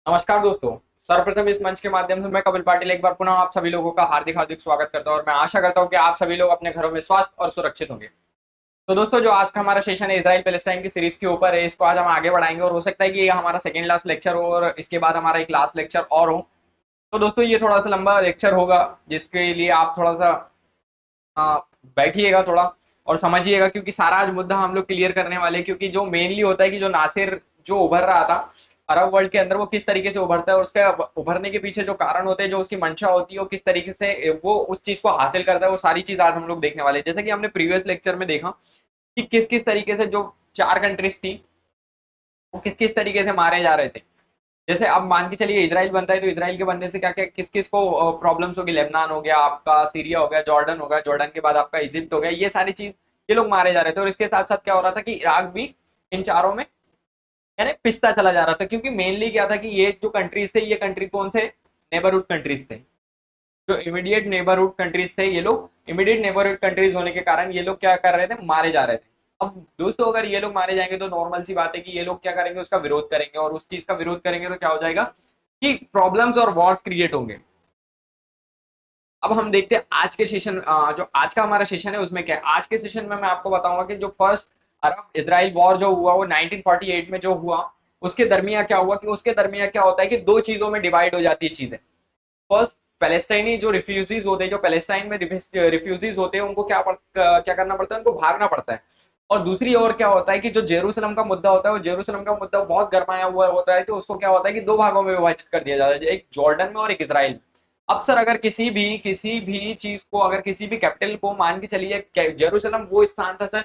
नमस्कार दोस्तों। सर्वप्रथम इस मंच के माध्यम से मैं कपिल पाटिल एक बार पुनः आप सभी लोगों का हार्दिक हार्दिक स्वागत करता हूं और मैं आशा करता हूं कि आप सभी लोग अपने घरों में स्वस्थ और सुरक्षित होंगे। तो दोस्तों, जो आज का हमारा सेशन है इजराइल पैलेस्टाइन की सीरीज के ऊपर है, इसको आज हम आगे बढ़ाएंगे और हो सकता है कि ये हमारा सेकंड लास्ट लेक्चर हो और इसके बाद हमारा एक लास्ट लेक्चर और हो। तो दोस्तों, ये थोड़ा सा लंबा लेक्चर होगा जिसके लिए आप थोड़ा सा बैठिएगा थोड़ा और समझिएगा, क्योंकि सारा आज मुद्दा हम लोग क्लियर करने वाले हैं। क्योंकि जो मेनली होता है कि जो नासिर जो उभर रहा था अरब वर्ल्ड के अंदर, वो किस तरीके से उभरता है और उसके उभरने के पीछे जो कारण होते हैं, जो उसकी मंशा होती है, वो किस तरीके से वो उस चीज को हासिल करता है, वो सारी चीज आज हम लोग देखने वाले हैं। जैसे कि हमने प्रीवियस लेक्चर में देखा कि किस किस तरीके से जो चार कंट्रीज थी वो किस किस तरीके से मारे जा रहे थे। जैसे अब मान के चलिए इजराइल बनता है, तो इजराइल के बनने से क्या क्या किस किस को प्रॉब्लम्स होगी। लेबनान हो गया आपका, सीरिया हो गया, जॉर्डन हो गया, जॉर्डन के बाद आपका इजिप्ट हो गया, ये सारी चीज ये लोग मारे जा रहे थे। और इसके साथ साथ क्या हो रहा था कि इराक भी इन चारों में यानी पिसता चला जा रहा था। क्योंकि मेनली क्या था कि ये जो कंट्रीज थे, ये कंट्री कौन थे? नेबरहुड कंट्रीज थे। जो इमीडिएट नेबरहुड कंट्रीज थे, ये लोग इमीडिएट नेबरहुड कंट्रीज होने के कारण ये लोग क्या कर रहे थे? मारे जा रहे थे। अब दोस्तों, अगर ये लोग मारे जाएंगे तो नॉर्मल सी बात है कि ये लोग क्या करेंगे? उसका विरोध करेंगे, और उस चीज का विरोध करेंगे तो क्या हो जाएगा कि प्रॉब्लम्स और वॉर्स क्रिएट होंगे। अब हम देखते हैं आज के सेशन, जो आज का हमारा सेशन है उसमें क्या है। आज के सेशन में मैं आपको बताऊंगा कि जो फर्स्ट अरब इजराइल वॉर जो हुआ वो 1948 में जो हुआ, उसके दरमियान क्या हुआ कि उसके दरमियान क्या होता है कि दो चीजों में डिवाइड हो जाती है चीजें। फर्स्ट, पैलेस्टाइनी जो रिफ्यूजीज होते हैं, जो पैलेस्टाइन में रिफ्यूजीज होते हैं, उनको क्या करना पड़ता है? उनको भागना पड़ता है। और दूसरी ओर क्या होता है कि जो जेरूसलम का मुद्दा होता है, वो जेरूसलम का मुद्दा बहुत गरमाया हुआ होता है, तो उसको क्या होता है कि दो भागों में विभाजित कर दिया जाता है, एक जॉर्डन में और एक इसराइल में। अब सर, अगर किसी भी चीज को, अगर किसी भी कैपिटल को मान के चलिए, जेरूसलम वो स्थान था सर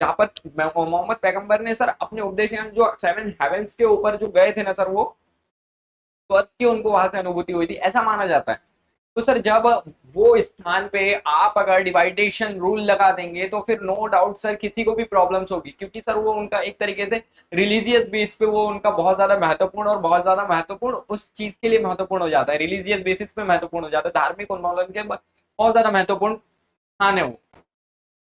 जहां पर मोहम्मद पैगंबर ने सर अपने उपदेश जो सेवन हेवेंस के ऊपर जो गए थे ना सर, वो स्वर्ग की उनको वहां से अनुभूति हुई थी, ऐसा माना जाता है। तो सर, जब वो स्थान पे आप अगर डिवाइडेशन रूल लगा देंगे तो फिर नो डाउट सर किसी को भी प्रॉब्लम्स होगी। क्योंकि सर वो उनका एक तरीके से रिलीजियस बेस पे वो उनका बहुत ज्यादा महत्वपूर्ण और बहुत ज्यादा महत्वपूर्ण उस चीज के लिए महत्वपूर्ण हो जाता है, रिलीजियस बेसिस पे महत्वपूर्ण हो जाता है, धार्मिक उन्मूलन के बहुत ज्यादा महत्वपूर्ण स्थान है वो।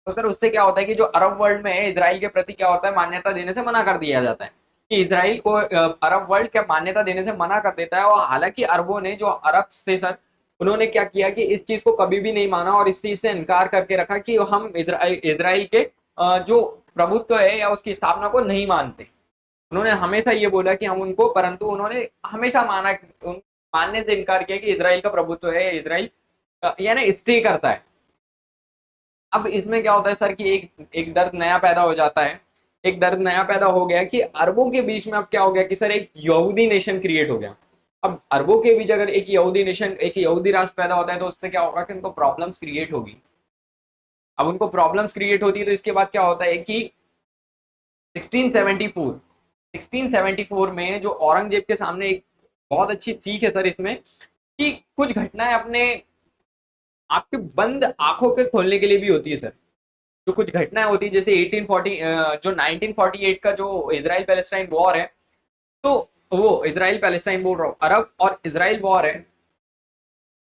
तो सर उससे क्या होता है कि जो अरब वर्ल्ड में है, इसराइल के प्रति क्या होता है? मान्यता देने से मना कर दिया जाता है कि इसराइल को अरब वर्ल्ड क्या मान्यता देने से मना कर देता है। और हालांकि अरबों ने, जो अरब थे सर, उन्होंने क्या किया कि इस चीज को कभी भी नहीं माना और इस चीज से इनकार करके रखा कि हम इसराइल के जो प्रभुत्व है या उसकी स्थापना को नहीं मानते। उन्होंने हमेशा ये बोला कि हम उनको, परंतु उन्होंने हमेशा मानने से इनकार किया कि इसराइल का प्रभुत्व है, इसराइल यानी स्टे करता है। अब इसमें क्या होता है सर कि एक एक दर्द नया पैदा हो जाता है। एक दर्द नया पैदा हो गया कि अरबों के बीच में अब क्या हो गया कि सर एक यहूदी नेशन क्रिएट हो गया। अब अरबों के बीच अगर एक यहूदी नेशन, एक यहूदी राष्ट्र पैदा होता है, तो उससे क्या होगा कि उनको प्रॉब्लम्स क्रिएट होगी। अब उनको प्रॉब्लम्स क्रिएट होती है तो इसके बाद क्या होता है कि 1674 1674 में जो औरंगजेब के सामने एक बहुत अच्छी सीख है सर इसमें, कि कुछ घटनाएं अपने आपके बंद आंखों के खोलने के लिए भी होती है सर। जो कुछ घटनाएं होती है, जैसे 1840 जो 1948 का जो इसराइल पैलेस्टाइन वॉर है, तो वो इसराइल पैलेस्टाइन बोल रहा हूँ, अरब और इसराइल वॉर है,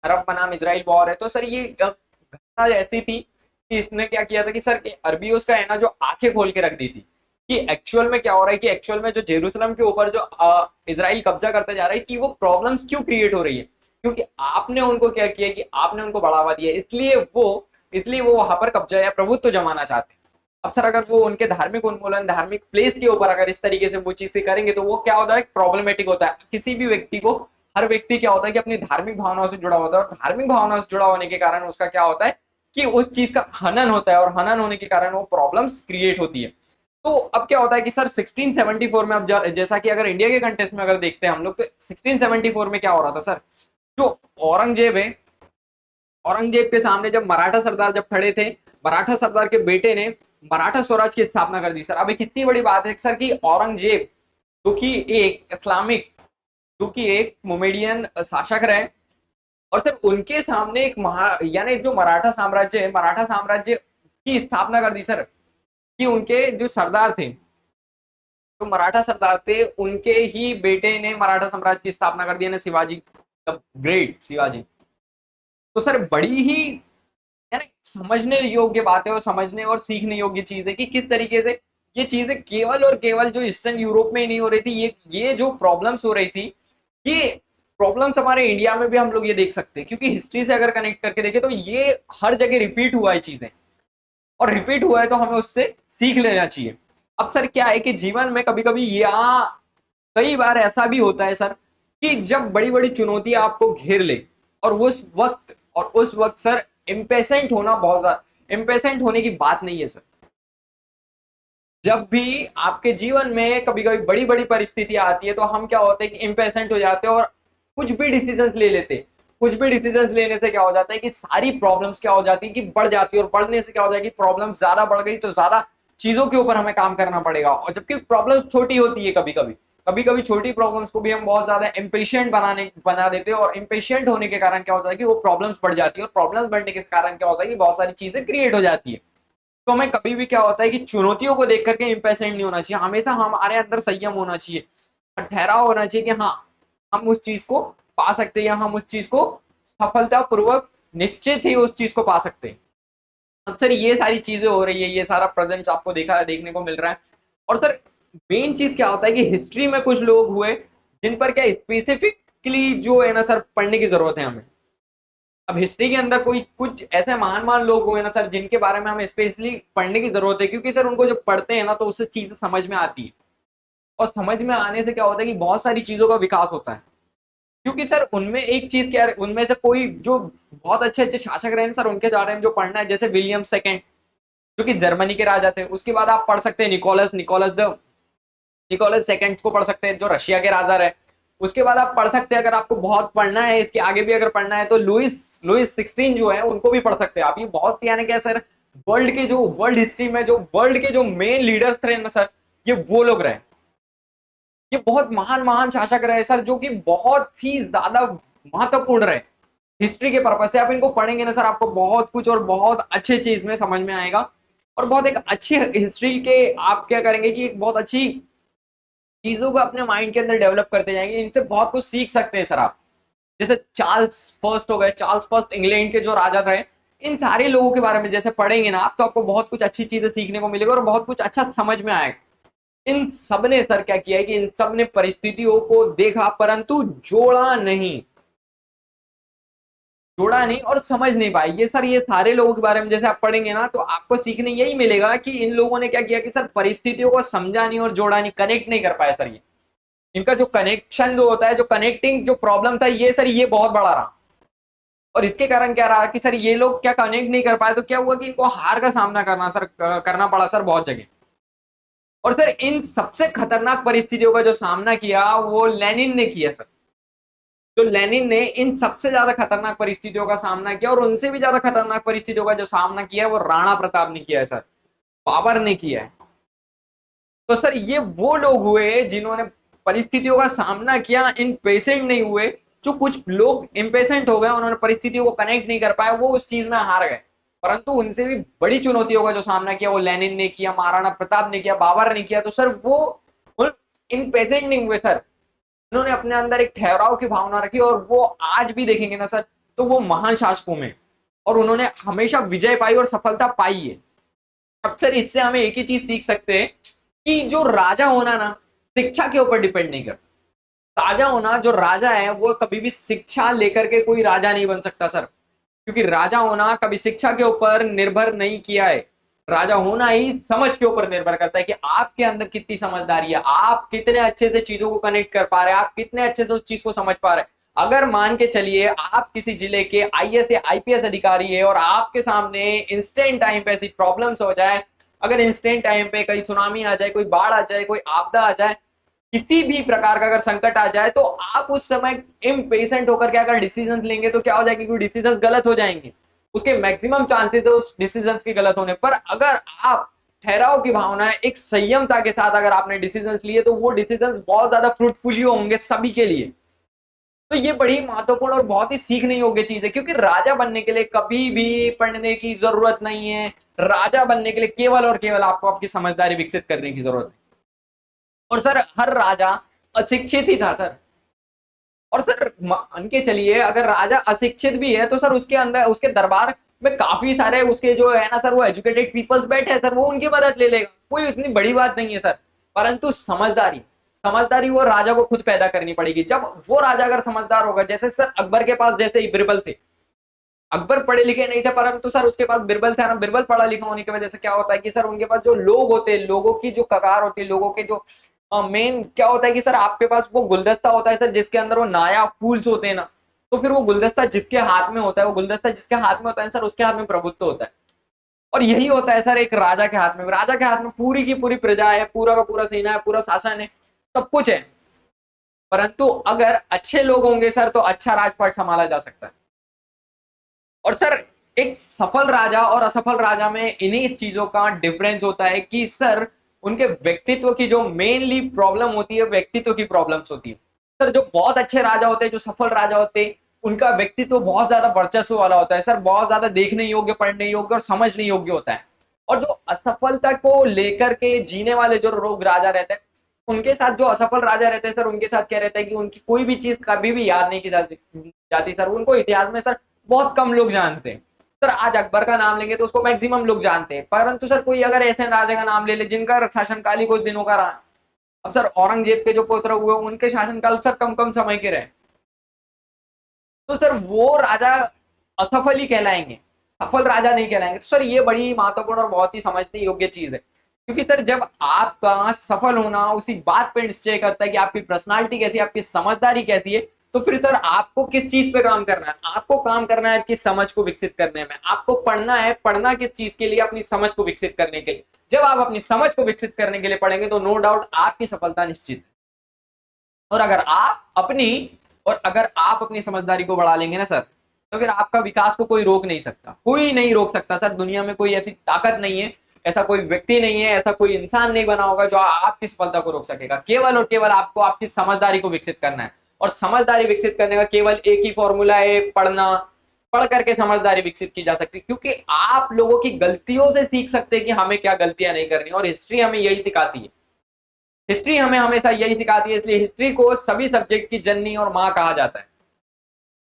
अरब बनाम इसराइल वॉर है। तो सर ये घटना ऐसी थी कि इसने क्या किया था कि सर अरबियों का है ना जो आंखें खोल के रख दी थी कि एक्चुअल में क्या हो रहा है, कि एक्चुअल में जो जेरूसलम के ऊपर जो इसराइल कब्जा करते जा रहा है, कि वो प्रॉब्लम्स क्यों क्रिएट हो रही है। क्योंकि आपने उनको क्या किया कि आपने उनको बढ़ावा दिया, इसलिए वो वहां पर कब्जा या प्रभुत्व जमाना चाहते हैं। अब सर, अगर वो उनके धार्मिक उन्मूलन, धार्मिक प्लेस के ऊपर अगर इस तरीके से वो चीजें करेंगे, तो वो क्या होता है? प्रॉब्लमेटिक होता है किसी भी व्यक्ति को। हर व्यक्ति क्या होता है कि अपनी धार्मिक भावनाओं से जुड़ा होता है, और धार्मिक भावनाओं से जुड़ा होने के कारण उसका क्या होता है कि उस चीज का हनन होता है, और हनन होने के कारण वो प्रॉब्लम्स क्रिएट होती है। तो अब क्या होता है कि सर 1674 में, अब जैसा कि अगर इंडिया के कंटेस्ट में अगर देखते हैं हम लोग, तो 1674 में क्या हो रहा था सर? जो औरंगजेब है, औरंगजेब के सामने जब मराठा सरदार जब खड़े थे, मराठा सरदार के बेटे ने मराठा स्वराज की स्थापना कर दी सर। अब कितनी बड़ी बात है सर कि औरंगजेब, जो कि एक इस्लामिक, जो कि एक मोमेडियन शासक रहे, और सर उनके सामने एक यानी जो मराठा साम्राज्य है, मराठा साम्राज्य की स्थापना कर दी सर। कि उनके जो सरदार थे, जो मराठा सरदार थे, उनके ही बेटे ने मराठा साम्राज्य की स्थापना कर दी ना, शिवाजी द ग्रेट शिवाजी। तो सर बड़ी ही यानी समझने योग्य बात है, और समझने और सीखने योग्य चीज है कि किस तरीके से ये चीजें केवल और केवल जो ईस्टर्न यूरोप में ही नहीं हो रही थी, ये जो प्रॉब्लम्स हो रही थी, ये प्रॉब्लम्स हमारे इंडिया में भी हम लोग ये देख सकते हैं, क्योंकि हिस्ट्री से अगर कनेक्ट करके देखें तो ये हर जगह रिपीट हुआ है चीजें, और रिपीट हुआ है तो हमें उससे सीख लेना चाहिए। अब सर क्या है कि जीवन में कभी कभी या कई बार ऐसा भी होता है सर कि जब बड़ी बड़ी चुनौतियां आपको घेर ले, और उस वक्त सर इम्पेशेंट होना बहुत ज्यादा, इम्पेशेंट होने की बात नहीं है सर। जब भी आपके जीवन में कभी कभी बड़ी बड़ी परिस्थितियां आती है तो हम क्या होते हैं कि इम्पेशेंट हो जाते हैं और कुछ भी डिसीजंस ले लेते हैं। कुछ भी डिसीजंस लेने से क्या हो जाता है कि सारी प्रॉब्लम्स क्या हो जाती है कि बढ़ जाती है, और बढ़ने से क्या हो जाएगी, प्रॉब्लम ज्यादा बढ़ गई तो ज्यादा चीजों के ऊपर हमें काम करना पड़ेगा। और जबकि प्रॉब्लम्स छोटी होती है, कभी कभी छोटी प्रॉब्लम्स को भी हम बहुत ज्यादा इम्पेशेंट बना देते हैं, और इम्पेशेंट होने के कारण क्या होता है कि वो प्रॉब्लम्स बढ़ जाती है, और प्रॉब्लम्स बढ़ने के कारण क्या होता है कि बहुत सारी चीजें क्रिएट हो जाती है। तो हमें कभी भी क्या होता है कि चुनौतियों को देख करके इम्पेशेंट नहीं होना चाहिए, हमेशा हमारे अंदर संयम होना चाहिए, ठहराव होना चाहिए कि हाँ हम उस चीज को पा सकते हैं, या हम उस चीज को सफलतापूर्वक निश्चित ही उस चीज को पा सकते हैं। अब सर ये सारी चीजें हो रही है, ये सारा प्रेजेंट आपको देखने को मिल रहा है। और सर मेन चीज क्या होता है कि हिस्ट्री में कुछ लोग हुए जिन पर क्या स्पेसिफिकली जो है ना सर पढ़ने की जरूरत है हमें। अब हिस्ट्री के अंदर कोई कुछ ऐसे महान महान लोग हुए ना सर जिनके बारे में हमें स्पेशली पढ़ने की जरूरत है, क्योंकि सर उनको जब पढ़ते हैं ना तो उससे चीज समझ में आती है, और समझ में आने से क्या होता है कि बहुत सारी चीजों का विकास होता है। क्योंकि सर उनमें एक चीज क्या है, उनमें से कोई जो बहुत अच्छे अच्छे शासक रहे हैं सर उनके बारे में जो पढ़ना है, जैसे विलियम सेकेंड जो कि जर्मनी के राजा थे। उसके बाद आप पढ़ सकते हैं निकोलस सेकंड को पढ़ सकते हैं जो रशिया के राजा रहे। उसके बाद आप पढ़ सकते हैं, अगर आपको बहुत पढ़ना है इसके आगे भी अगर पढ़ना है तो लुइस लुइस 16 जो है उनको भी पढ़ सकते हैं आप। ये बहुत यानी क्या सर, वर्ल्ड हिस्ट्री में जो वर्ल्ड के जो मेन लीडर्स थे ना सर, ये वो लोग रहे। ये बहुत महान महान शासक रहे सर, जो कि बहुत ही ज्यादा महत्वपूर्ण रहे हिस्ट्री के पर्पज से। आप इनको पढ़ेंगे ना सर आपको बहुत कुछ और बहुत अच्छे चीज में समझ में आएगा, और बहुत एक अच्छी हिस्ट्री के आप क्या करेंगे कि एक बहुत अच्छी चीजों को अपने माइंड के अंदर डेवलप करते जाएंगे। इनसे बहुत कुछ सीख सकते हैं सर आप। जैसे चार्ल्स फर्स्ट हो गए, चार्ल्स फर्स्ट इंग्लैंड के जो राजा थे, इन सारे लोगों के बारे में जैसे पढ़ेंगे ना आप तो आपको बहुत कुछ अच्छी चीजें सीखने को मिलेगा और बहुत कुछ अच्छा समझ में आएगा। इन सब ने सर क्या किया है कि इन सब ने परिस्थितियों को देखा परंतु जोड़ा नहीं और समझ नहीं पाए। ये सर ये सारे लोगों के बारे में जैसे आप पढ़ेंगे ना तो आपको सीखने यही मिलेगा कि इन लोगों ने क्या किया कि सर परिस्थितियों को समझा नहीं और जोड़ा नहीं, कनेक्ट नहीं कर पाया सर। ये इनका जो कनेक्शन जो होता है, जो कनेक्टिंग जो प्रॉब्लम था, ये सर ये बहुत बड़ा रहा। और इसके कारण क्या रहा कि सर ये लोग क्या कनेक्ट नहीं कर पाए तो क्या हुआ कि इनको हार का सामना करना पड़ा सर बहुत जगह। और सर इन सबसे खतरनाक परिस्थितियों का जो सामना किया वो लेनिन ने किया सर। तो लेनिन ने इन सबसे ज्यादा खतरनाक परिस्थितियों का सामना किया, और उनसे भी ज्यादा खतरनाक परिस्थितियों का जो सामना किया है वो राणा प्रताप ने किया है सर, बाबर ने किया है। तो सर ये वो लोग हुए जिन्होंने परिस्थितियों का सामना किया, इन पेशेंट नहीं हुए। जो कुछ लोग इम्पेशेंट हो गए, उन्होंने परिस्थितियों को कनेक्ट नहीं कर पाए, वो उस चीज में हार गए। परंतु उनसे भी बड़ी चुनौतियों का जो सामना किया वो लेनिन ने किया, महाराणा प्रताप ने किया, बाबर ने किया। तो सर वो इन पेशेंट नहीं हुए सर, उन्होंने अपने अंदर एक ठहराव की भावना रखी, और वो आज भी देखेंगे ना सर तो वो महान शासकों में, और उन्होंने हमेशा विजय पाई और सफलता पाई है। अब सर इससे हमें एक ही चीज सीख सकते हैं कि जो राजा होना ना शिक्षा के ऊपर डिपेंड नहीं करता। राजा होना, जो राजा है वो कभी भी शिक्षा लेकर के कोई राजा नहीं बन सकता सर, क्योंकि राजा होना कभी शिक्षा के ऊपर निर्भर नहीं किया है। राजा होना ही समझ के ऊपर निर्भर करता है कि आपके अंदर कितनी समझदारी है, आप कितने अच्छे से चीजों को कनेक्ट कर पा रहे हैं, आप कितने अच्छे से उस चीज को समझ पा रहे हैं। अगर मान के चलिए आप किसी जिले के आईएएस या आईपीएस अधिकारी है और आपके सामने इंस्टेंट टाइम पे ऐसी प्रॉब्लम्स हो जाए, अगर इंस्टेंट टाइम पे कहीं सुनामी आ जाए, कोई बाढ़ आ जाए, कोई आपदा आ जाए, किसी भी प्रकार का अगर संकट आ जाए, तो आप उस समय इम्पेशेंट होकर के अगर डिसीजंस लेंगे तो क्या हो जाएगी, क्योंकि डिसीजंस गलत हो जाएंगे। उसके मैक्सिमम चांसेस है उस डिसीजंस के गलत होने पर। अगर आप ठहराव की भावना है, एक संयमता के साथ अगर आपने डिसीजंस लिए तो वो डिसीजंस बहुत ज्यादा फ्रूटफुल होंगे सभी के लिए। तो ये बड़ी महत्वपूर्ण और बहुत ही सीखने योग्य चीज है, क्योंकि राजा बनने के लिए कभी भी पढ़ने की जरूरत नहीं है। राजा बनने के लिए केवल और केवल आपको आपकी समझदारी विकसित करने की जरूरत है। और सर हर राजा अशिक्षित ही था सर। और सर मान के चलिए अगर राजा अशिक्षित भी है तो सर उसके अंदर उसके दरबार में काफी सारे उसके जो है ना सर वो एजुकेटेड पीपल्स बैठे हैं सर, वो उनकी मदद ले लेगा, कोई इतनी बड़ी बात नहीं है सर। परंतु समझदारी समझदारी वो राजा को खुद पैदा करनी पड़ेगी। जब वो राजा अगर समझदार होगा, जैसे सर अकबर के पास जैसे ही बिरबल थे, अकबर पढ़े लिखे नहीं थे परंतु सर उसके पास बिरबल था ना, बिरबल पढ़ा लिखा होने की वजह से क्या होता है कि सर उनके पास जो लोग होते हैं, लोगों की जो कतार होती है, लोगों के जो मेन क्या होता है कि सर आपके पास वो गुलदस्ता होता है सर, जिसके अंदर वो नायाब फूल्स होते हैं ना, तो फिर वो गुलदस्ता जिसके हाथ में होता है, वो गुलदस्ता जिसके हाथ में होता है सर, उसके हाथ में प्रभुत्व होता है। और यही होता है सर एक राजा के हाथ में, राजा के हाथ में पूरी की पूरी प्रजा है, पूरा का पूरा सेना है, पूरा शासन है, सब कुछ है। परंतु अगर अच्छे लोग होंगे सर तो अच्छा राजपाट संभाला जा सकता है। और सर एक सफल राजा और असफल राजा में इन्हीं चीजों का डिफरेंस होता है कि सर उनके व्यक्तित्व की जो मेनली प्रॉब्लम होती है, व्यक्तित्व की प्रॉब्लम्स होती है। सर जो बहुत अच्छे राजा होते हैं, जो सफल राजा होते हैं, उनका व्यक्तित्व बहुत ज्यादा वर्चस्व वाला होता है सर, बहुत ज्यादा देखने योग्य, पढ़ने योग्य और समझने योग्य होता है। और जो असफलता को लेकर के जीने वाले जो लोग राजा रहते हैं, उनके साथ जो असफल राजा रहते हैं सर, उनके साथ क्या रहता है कि उनकी कोई भी चीज कभी भी याद नहीं की जाती सर, उनको इतिहास में सर बहुत कम लोग जानते हैं। सर आज अकबर का नाम लेंगे तो उसको मैक्सिमम लोग जानते हैं, परंतु सर कोई अगर ऐसे राजा का नाम ले ले जिनका शासनकाल ही कुछ दिनों का रहा, अब सर औरंगजेब के जो पुत्र हुए उनके शासनकाल सर कम कम समय के रहे, तो सर वो राजा असफल ही कहलाएंगे, सफल राजा नहीं कहलाएंगे। तो सर ये बड़ी महत्वपूर्ण और बहुत ही समझने योग्य चीज है, क्योंकि सर जब आपका सफल होना उसी बात पे निश्चय करता है कि आपकी पर्सनालिटी कैसी है, आपकी समझदारी कैसी है, तो फिर सर आपको किस चीज पे काम करना है, आपको काम करना है आपकी समझ को विकसित करने में, आपको पढ़ना है, पढ़ना किस चीज के लिए, अपनी समझ को विकसित करने के लिए। जब आप अपनी समझ को विकसित करने के लिए पढ़ेंगे तो नो डाउट आपकी सफलता निश्चित है। और अगर आप अपनी समझदारी को बढ़ा लेंगे ना सर, तो फिर आपका विकास को कोई रोक नहीं सकता, कोई नहीं रोक सकता सर, दुनिया में कोई ऐसी ताकत नहीं है, ऐसा कोई व्यक्ति नहीं है, ऐसा कोई इंसान नहीं बना होगा जो आपकी सफलता को रोक सकेगा। केवल और केवल आपको आपकी समझदारी को विकसित करना है, और समझदारी विकसित करने का केवल एक ही फॉर्मूला है, पढ़ना। पढ़ करके समझदारी विकसित की जा सकती है, क्योंकि आप लोगों की गलतियों से सीख सकते हैं कि हमें क्या गलतियां नहीं करनी, और हिस्ट्री हमें यही सिखाती है, हिस्ट्री हमें हमेशा यही सिखाती है। इसलिए हिस्ट्री को सभी सब्जेक्ट की जननी और माँ कहा जाता है।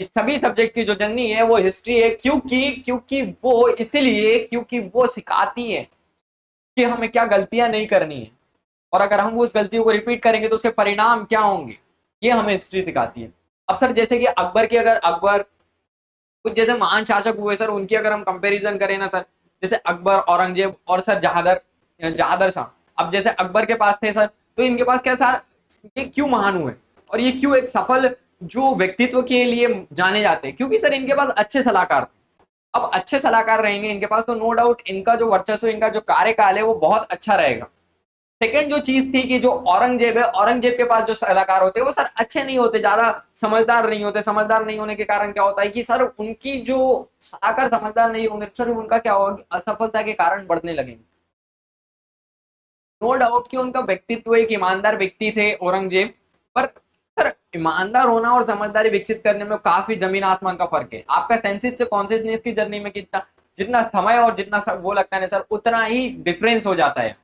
इस सभी सब्जेक्ट की जो जननी है वो हिस्ट्री है, क्योंकि वो सिखाती है कि हमें क्या गलतियां नहीं करनी है, और अगर हम उस गलतियों को रिपीट करेंगे तो उसके परिणाम क्या होंगे, ये हमें हिस्ट्री सिखाती है। अब सर जैसे कि अकबर कुछ जैसे महान शासक हुए सर, उनकी अगर हम कंपैरिजन करें ना सर, जैसे अकबर, औरंगजेब और सर जहादर जहादर शाह। अब जैसे अकबर के पास थे सर, तो इनके पास क्या था, ये क्यों महान हुए और ये क्यों एक सफल जो व्यक्तित्व के लिए जाने जाते हैं, क्योंकि सर इनके पास अच्छे सलाहकार थे। अब अच्छे सलाहकार रहेंगे इनके पास तो नो डाउट इनका जो वर्चस्व, इनका जो कार्यकाल है वो बहुत अच्छा रहेगा। सेकंड जो चीज थी कि जो औरंगजेब है, औरंगजेब के पास जो सलाहकार होते हैं वो सर अच्छे नहीं होते, ज्यादा समझदार नहीं होते। समझदार नहीं होने के कारण क्या होता है कि सर उनकी जो सलाहकार समझदार नहीं होंगे, सर उनका क्या होगा कि असफलता के कारण बढ़ने लगेंगे। नो डाउट कि उनका व्यक्तित्व एक ईमानदार व्यक्ति थे औरंगजेब, पर सर ईमानदार होना और समझदारी विकसित करने में काफी जमीन आसमान का फर्क है। आपका सेंसिस से कॉन्शियसनेस की जर्नी में कितना जितना समय और जितना वो लगता है सर, उतना ही डिफरेंस हो जाता है।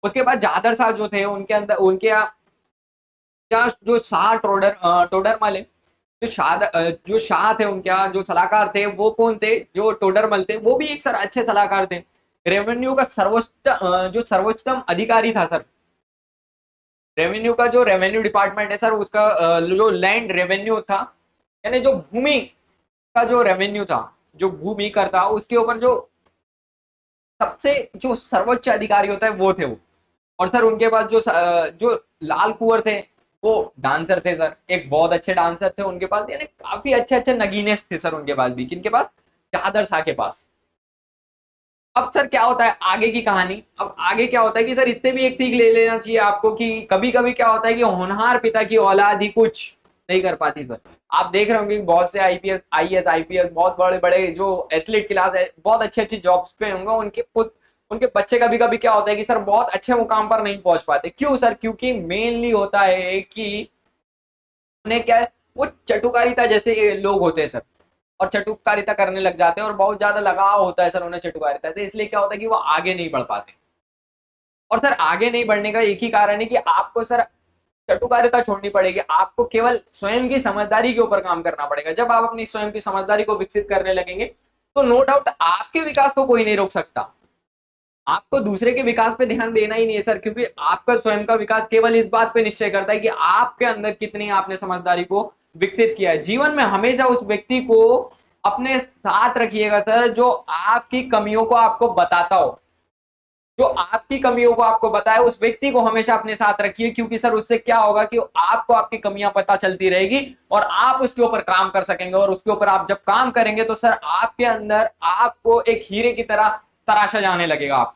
उसके बाद जादर शाह जो थे उनके अंदर उनके क्या जो शाह टोडरमल है, जो शाह थे उनके यहाँ जो सलाहकार थे वो कौन थे, जो टोडरमल थे, वो भी एक सर अच्छे सलाहकार थे। रेवेन्यू का जो सर्वोच्चतम अधिकारी था सर, रेवेन्यू का जो रेवेन्यू डिपार्टमेंट है सर, उसका जो लैंड रेवेन्यू था, यानी जो भूमि का जो रेवेन्यू था, जो भूमि कर था, उसके ऊपर जो सबसे जो सर्वोच्च अधिकारी होता है वो थे वो। और सर उनके पास जो लाल कुंवर थे वो डांसर थे सर, एक बहुत अच्छे डांसर थे उनके पास, यानी काफी अच्छे अच्छे नगीनेस थे सर उनके पास भी। किनके पास? चादर शाह के पास। अब सर क्या होता है आगे की कहानी, अब आगे क्या होता है कि सर इससे भी एक सीख ले लेना चाहिए आपको कि कभी कभी क्या होता है कि होनहार पिता की औलाद ही कुछ नहीं कर पाती सर। आप देख रहे होंगे बहुत से आईपीएस बहुत बड़े बड़े जो एथलीट क्लास है, बहुत अच्छे अच्छे जॉब्स पे होंगे, उनके बच्चे कभी कभी क्या होता है कि सर बहुत अच्छे मुकाम पर नहीं पहुंच पाते। क्यों सर? क्योंकि मेनली होता है कि उन्हें क्या है, वो चटुकारिता जैसे लोग होते हैं सर, और चटुकारिता करने लग जाते हैं और बहुत ज्यादा लगाव होता है सर उन्हें चटुकारिता से, इसलिए क्या होता है कि वो आगे नहीं बढ़ पाते। और सर आगे नहीं बढ़ने का एक ही कारण है कि आपको सर चटुकारिता छोड़नी पड़ेगी, आपको केवल स्वयं की समझदारी के ऊपर काम करना पड़ेगा। जब आप अपनी स्वयं की समझदारी को विकसित करने लगेंगे तो नो डाउट आपके विकास को कोई नहीं रोक सकता। आपको दूसरे के विकास पे ध्यान देना ही नहीं है सर, क्योंकि आपका स्वयं का विकास केवल इस बात पे निश्चय करता है कि आपके अंदर कितनी आपने समझदारी को विकसित किया है। जीवन में हमेशा उस व्यक्ति को अपने साथ रखिएगा सर जो आपकी कमियों को आपको बताता हो, जो आपकी कमियों को आपको बताए उस व्यक्ति को हमेशा अपने साथ रखिए, क्योंकि सर उससे क्या होगा कि आपको आपकी कमियां पता चलती रहेगी और आप उसके ऊपर काम कर सकेंगे, और उसके ऊपर आप जब काम करेंगे तो सर आपके अंदर आपको एक हीरे की तरह तराशा जाने लगेगा आप,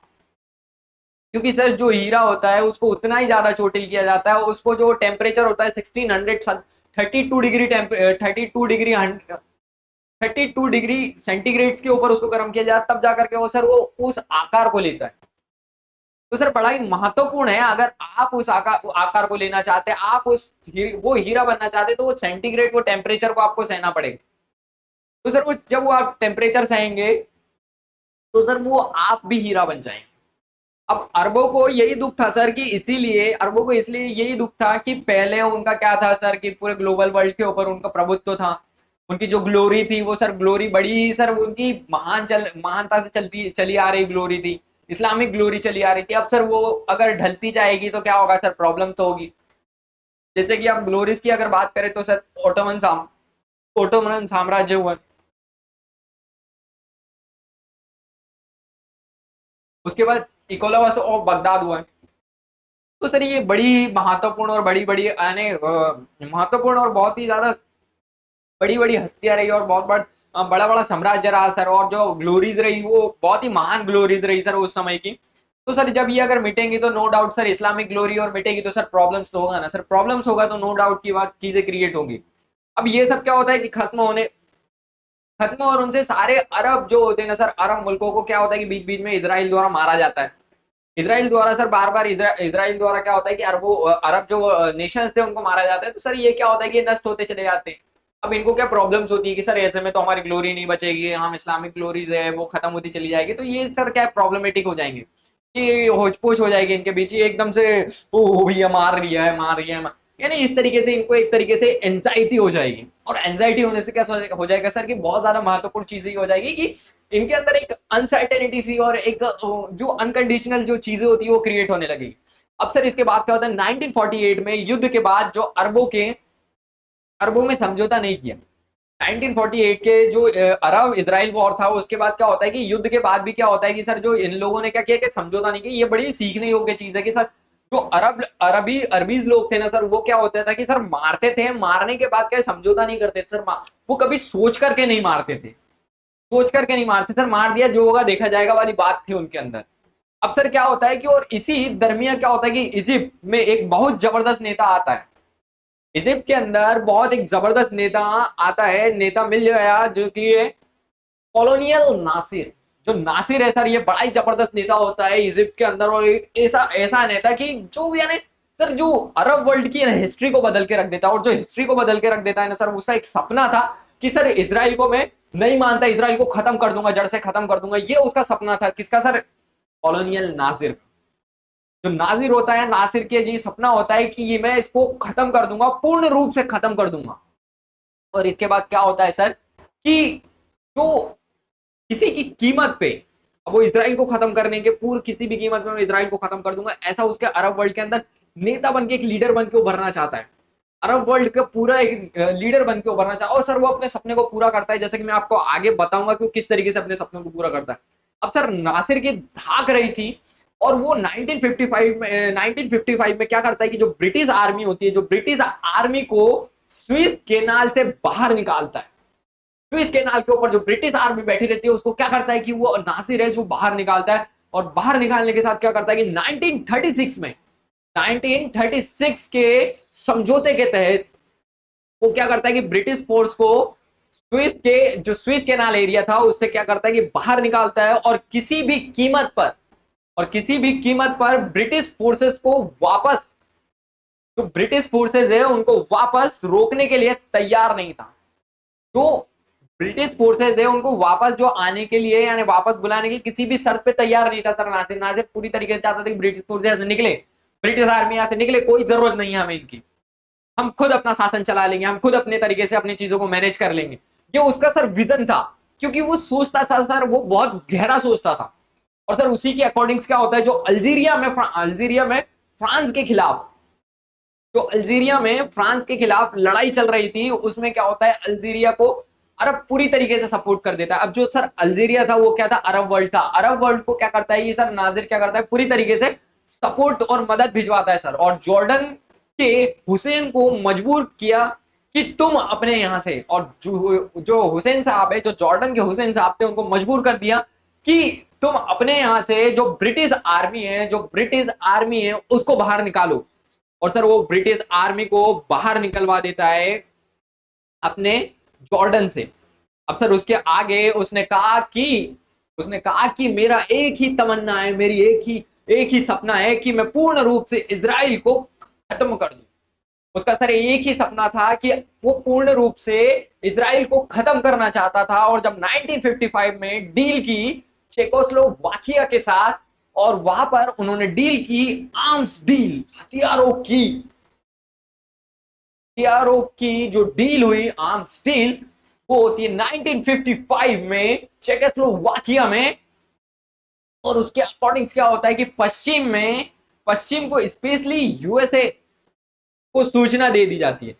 क्योंकि सर जो हीरा होता है उसको उतना ही ज्यादा चोटिल किया जाता है, उसको जो टेम्परेचर होता है 1600 32 डिग्री 32 डिग्री सेंटीग्रेड के ऊपर उसको गर्म किया जाता है, तब जाकर के वो सर वो उस आकार को लेता है। तो सर बड़ा ही महत्वपूर्ण है, अगर आप उस आकार को लेना चाहते हैं, आप वो हीरा बनना चाहते हैं, तो वो सेंटीग्रेड वो टेम्परेचर को आपको सहना पड़ेगा। तो सर वो जब वो आप टेम्परेचर सहेंगे तो सर वो आप भी हीरा बन जाएंगे। अब अरबों को यही दुख था सर कि इसीलिए अरबों को इसलिए यही दुख था कि पहले उनका क्या था सर कि पूरे ग्लोबल वर्ल्ड के ऊपर उनका प्रभुत्व था, उनकी जो ग्लोरी थी वो सर ग्लोरी बड़ी सर उनकी महानता से चलती चली आ रही ग्लोरी थी, इस्लामिक ग्लोरी चली आ रही थी। अब सर वो अगर ढलती जाएगी तो क्या होगा सर, प्रॉब्लम तो होगी। जैसे कि आप ग्लोरीज की अगर बात करें तो सर ओटोमन साम्राज्य हुआ, उसके बाद इकोलवस ऑफ बगदाद हुआ। तो सर ये बड़ी महत्वपूर्ण और बड़ी बड़ी यानी महत्वपूर्ण और बहुत ही ज्यादा बड़ी बड़ी हस्तियां रही और बहुत बड़ा बड़ा साम्राज्य रहा सर, और जो ग्लोरीज रही वो बहुत ही महान ग्लोरीज रही सर उस समय की। तो सर जब ये अगर मिटेंगी तो no doubt sir Islamic glory और मिटेगी तो सर प्रॉब्लम्स तो होगा ना सर, प्रॉब्लम्स होगा तो नो डाउट की बात चीजें क्रिएट होंगी। अब ये सब क्या होता है कि खत्म और उनसे सारे अरब जो होते हैं ना सर, अरब मुल्कों को क्या होता है कि बीच बीच में इसराइल द्वारा मारा जाता है। इसराइल द्वारा सर बार बार इसराइल द्वारा क्या होता है कि अरब जो नेशंस थे उनको मारा जाता है। तो सर ये क्या होता है कि नष्ट होते चले जाते हैं। अब इनको क्या प्रॉब्लम्स होती है कि सर ऐसे में तो हमारी ग्लोरी नहीं बचेगी, हम इस्लामिक ग्लोरीज है वो खत्म होती चली जाएगी, तो ये सर क्या प्रॉब्लमेटिक हो जाएंगे कि होच पोच हो जाएगी इनके बीच ही एकदम से, ओ भैया मार रही है यानी इस तरीके से इनको एक तरीके से एंजाइटी हो जाएगी। और एंजाइटी होने से क्या हो जाएगा सर कि बहुत ज्यादा महत्वपूर्ण चीज ये हो जाएगी कि इनके अंदर एक अनसर्टेनिटी सी और एक जो अनकंडीशनल जो चीजें होती है वो क्रिएट होने लगेगी। अब सर इसके बाद क्या होता है 1948 में युद्ध के बाद जो अरबों में समझौता नहीं किया। 1948 के जो अरब इजराइल वॉर था उसके बाद क्या होता है कि युद्ध के बाद भी क्या होता है कि सर जो इन लोगों ने क्या किया कि समझौता नहीं किया। ये बड़ी सीखने योग्य चीज है कि सर जो अरबीज लोग थे ना सर, वो क्या होता था कि सर मारते थे, मारने के बाद क्या समझौता नहीं करते सर, वो कभी सोच करके नहीं मारते थे, सोच करके नहीं मारते सर, मार दिया जो होगा देखा जाएगा वाली बात थी उनके अंदर। अब सर क्या होता है कि और इसी दरमियान क्या होता है कि इजिप्ट में एक बहुत जबरदस्त नेता आता है, इजिप्ट के अंदर बहुत एक जबरदस्त नेता आता है, नेता मिल गया जो कि कॉलोनियल नासिर। जो नासिर है सर ये बड़ा ही जबरदस्त नेता होता है इजिप्ट के अंदर, और एक ऐसा ऐसा नेता कि जो यानी सर जो अरब वर्ल्ड की हिस्ट्री को बदल के रख देता है, और जो हिस्ट्री को बदल के रख देता है ना सर, उसका एक सपना था कि सर इसराइल को मैं नहीं मानता, इसराइल को खत्म कर दूंगा, जड़ से खत्म कर दूंगा। ये उसका सपना था किसका सर, कॉलोनियल नासिर। जो नासिर होता है, नासिर के ये सपना होता है कि ये मैं इसको खत्म कर दूंगा, पूर्ण रूप से खत्म कर दूंगा। और इसके बाद क्या होता है सर कि जो किसी की कीमत पे, अब वो इसराइल को खत्म करने के पूर्व किसी भी कीमत में मैं इसराइल को खत्म कर दूंगा, ऐसा उसके अरब वर्ल्ड के अंदर नेता बन के एक लीडर बन के उभरना चाहता है, अरब वर्ल्ड का पूरा एक लीडर बन के उभरना चाहता है। और सर वो अपने सपने को पूरा करता है, जैसे कि मैं आपको आगे बताऊंगा कि वो किस तरीके से अपने सपने को पूरा करता है। अब सर नासिर की धाक रही थी, और वो 1955 में क्या करता है कि जो ब्रिटिश आर्मी होती है, जो ब्रिटिश आर्मी को स्विस केनाल से बाहर निकालता है। स्विस केनाल के ऊपर जो ब्रिटिश आर्मी बैठी रहती है उसको क्या करता है कि वो नासिर है जो बाहर निकालता है। और बाहर निकालने के साथ क्या करता है कि 1936 के समझौते के तहत वो क्या करता है कि ब्रिटिश फोर्स को स्विस केनाल एरिया था उससे क्या करता है कि बाहर निकालता है, और किसी भी कीमत पर ब्रिटिश फोर्सेस को वापस, जो ब्रिटिश फोर्सेस है उनको वापस रोकने के लिए तैयार नहीं था। जो ब्रिटिश फोर्सेस है उनको वापस जो आने के लिए यानी वापस बुलाने की किसी भी शर्त पे तैयार नहीं था सर नासिर पूरी तरीके से चाहता था कि ब्रिटिश फोर्सेस निकले, ब्रिटिश आर्मी यहां से निकले, कोई जरूरत नहीं है हमें इनकी, हम खुद अपना शासन चला लेंगे, हम खुद अपने तरीके से अपनी चीजों को मैनेज कर लेंगे। ये उसका सर विजन था, क्योंकि वो सोचता था सर, वो बहुत गहरा सोचता था। और सर उसी के अकॉर्डिंग क्या होता है, जो अल्जीरिया में फ्रांस के खिलाफ, जो अल्जीरिया में फ्रांस के खिलाफ लड़ाई चल रही थी, उसमें क्या होता है, अल्जीरिया को अरब पूरी तरीके से सपोर्ट कर देता है। अब जो सर अल्जीरिया था वो क्या था, अरब वर्ल्ड था। अरब वर्ल्ड को क्या करता है ये सर नाजिर, क्या करता है, पूरी तरीके से सपोर्ट और मदद भिजवाता है सर। और जॉर्डन के हुसैन को मजबूर किया कि तुम अपने यहां से, और जो हुसैन साहब है, जो जॉर्डन के हुसैन साहब थे, उनको मजबूर कर दिया कि तुम अपने यहां से जो ब्रिटिश आर्मी है उसको बाहर निकालो। और सर वो ब्रिटिश आर्मी को बाहर निकलवा देता है अपने जॉर्डन से। अब सर उसके आगे उसने कहा कि मेरा एक ही तमन्ना है, मेरी एक ही सपना है कि मैं पूर्ण रूप से इजराइल को खत्म कर दूं। उसका सर एक ही सपना था कि वो पूर्ण रूप से इजराइल को खत्म करना चाहता था। और जब 1955 में डील की चेकोस्लोवाकिया के साथ, और वहां पर उन्होंने डील की, आर्म्स डील, हथियारों की जो डील हुई, आर्म्स डील, वो होती है 1955 में चेकोस्लोवाकिया में। और उसके अकॉर्डिंग क्या होता है कि पश्चिम को स्पेशली यूएसए को सूचना दे दी जाती है।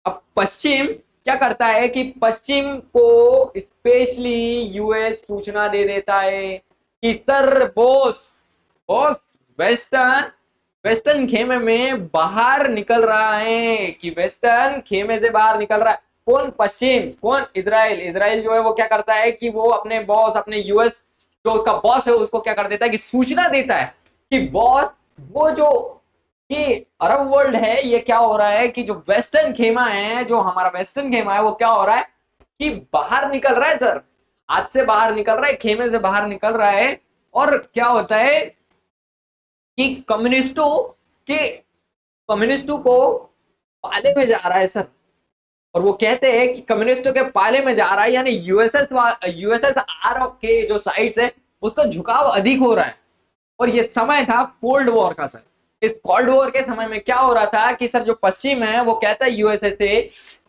अब पश्चिम क्या करता है कि पश्चिम को स्पेशली यूएस सूचना दे देता है कि सर बॉस बॉस वेस्टर्न खेमे में बाहर निकल रहा है, कि वेस्टर्न खेमे से बाहर निकल रहा है। कौन, पश्चिम, कौन, इजराइल जो है वो क्या करता है कि वो अपने बॉस, अपने यूएस जो उसका बॉस है उसको क्या कर देता है कि सूचना देता है कि बॉस, वो जो ये अरब वर्ल्ड है, ये क्या हो रहा है कि जो वेस्टर्न खेमा है, जो हमारा वेस्टर्न खेमा है, वो क्या हो रहा है कि बाहर निकल रहा है सर, हाथ से बाहर निकल रहा है, खेमे से बाहर निकल रहा है। और क्या होता है कि कम्युनिस्टों को पाले में जा रहा है सर। और वो कहते हैं कि कम्युनिस्टों के पाले में जा रहा है, यानी यूएसएसआर के जो साइड्स है उसका झुकाव अधिक हो रहा है। और ये समय था कोल्ड वॉर का सर। इस कोल्ड वॉर के समय में क्या हो रहा था कि सर जो पश्चिम है वो कहता है यूएसए से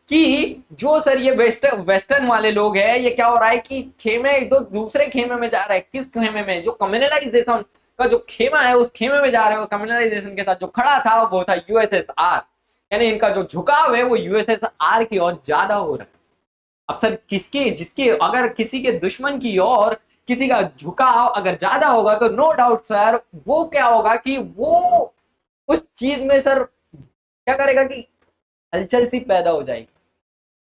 कि जो सर ये वेस्टर्न वाले लोग हैं, ये क्या हो रहा है कि खेमे दो दूसरे खेमे में जा रहा है। किस खेमे में, जो कम्युनलाइजेशन का जो खेमा है उस खेमे में जा रहे हो। कम्युनलाइजेशन के साथ जो खड़ा था वो था यूएसएसआर, यानी इनका जो झुकाव है वो यूएसएसआर की ओर ज्यादा हो रहा है। अब सर जिसके अगर किसी के दुश्मन की ओर किसी का झुकाव अगर ज्यादा होगा तो नो डाउट सर वो क्या होगा कि वो उस चीज में सर क्या करेगा कि हलचल सी पैदा हो जाएगी।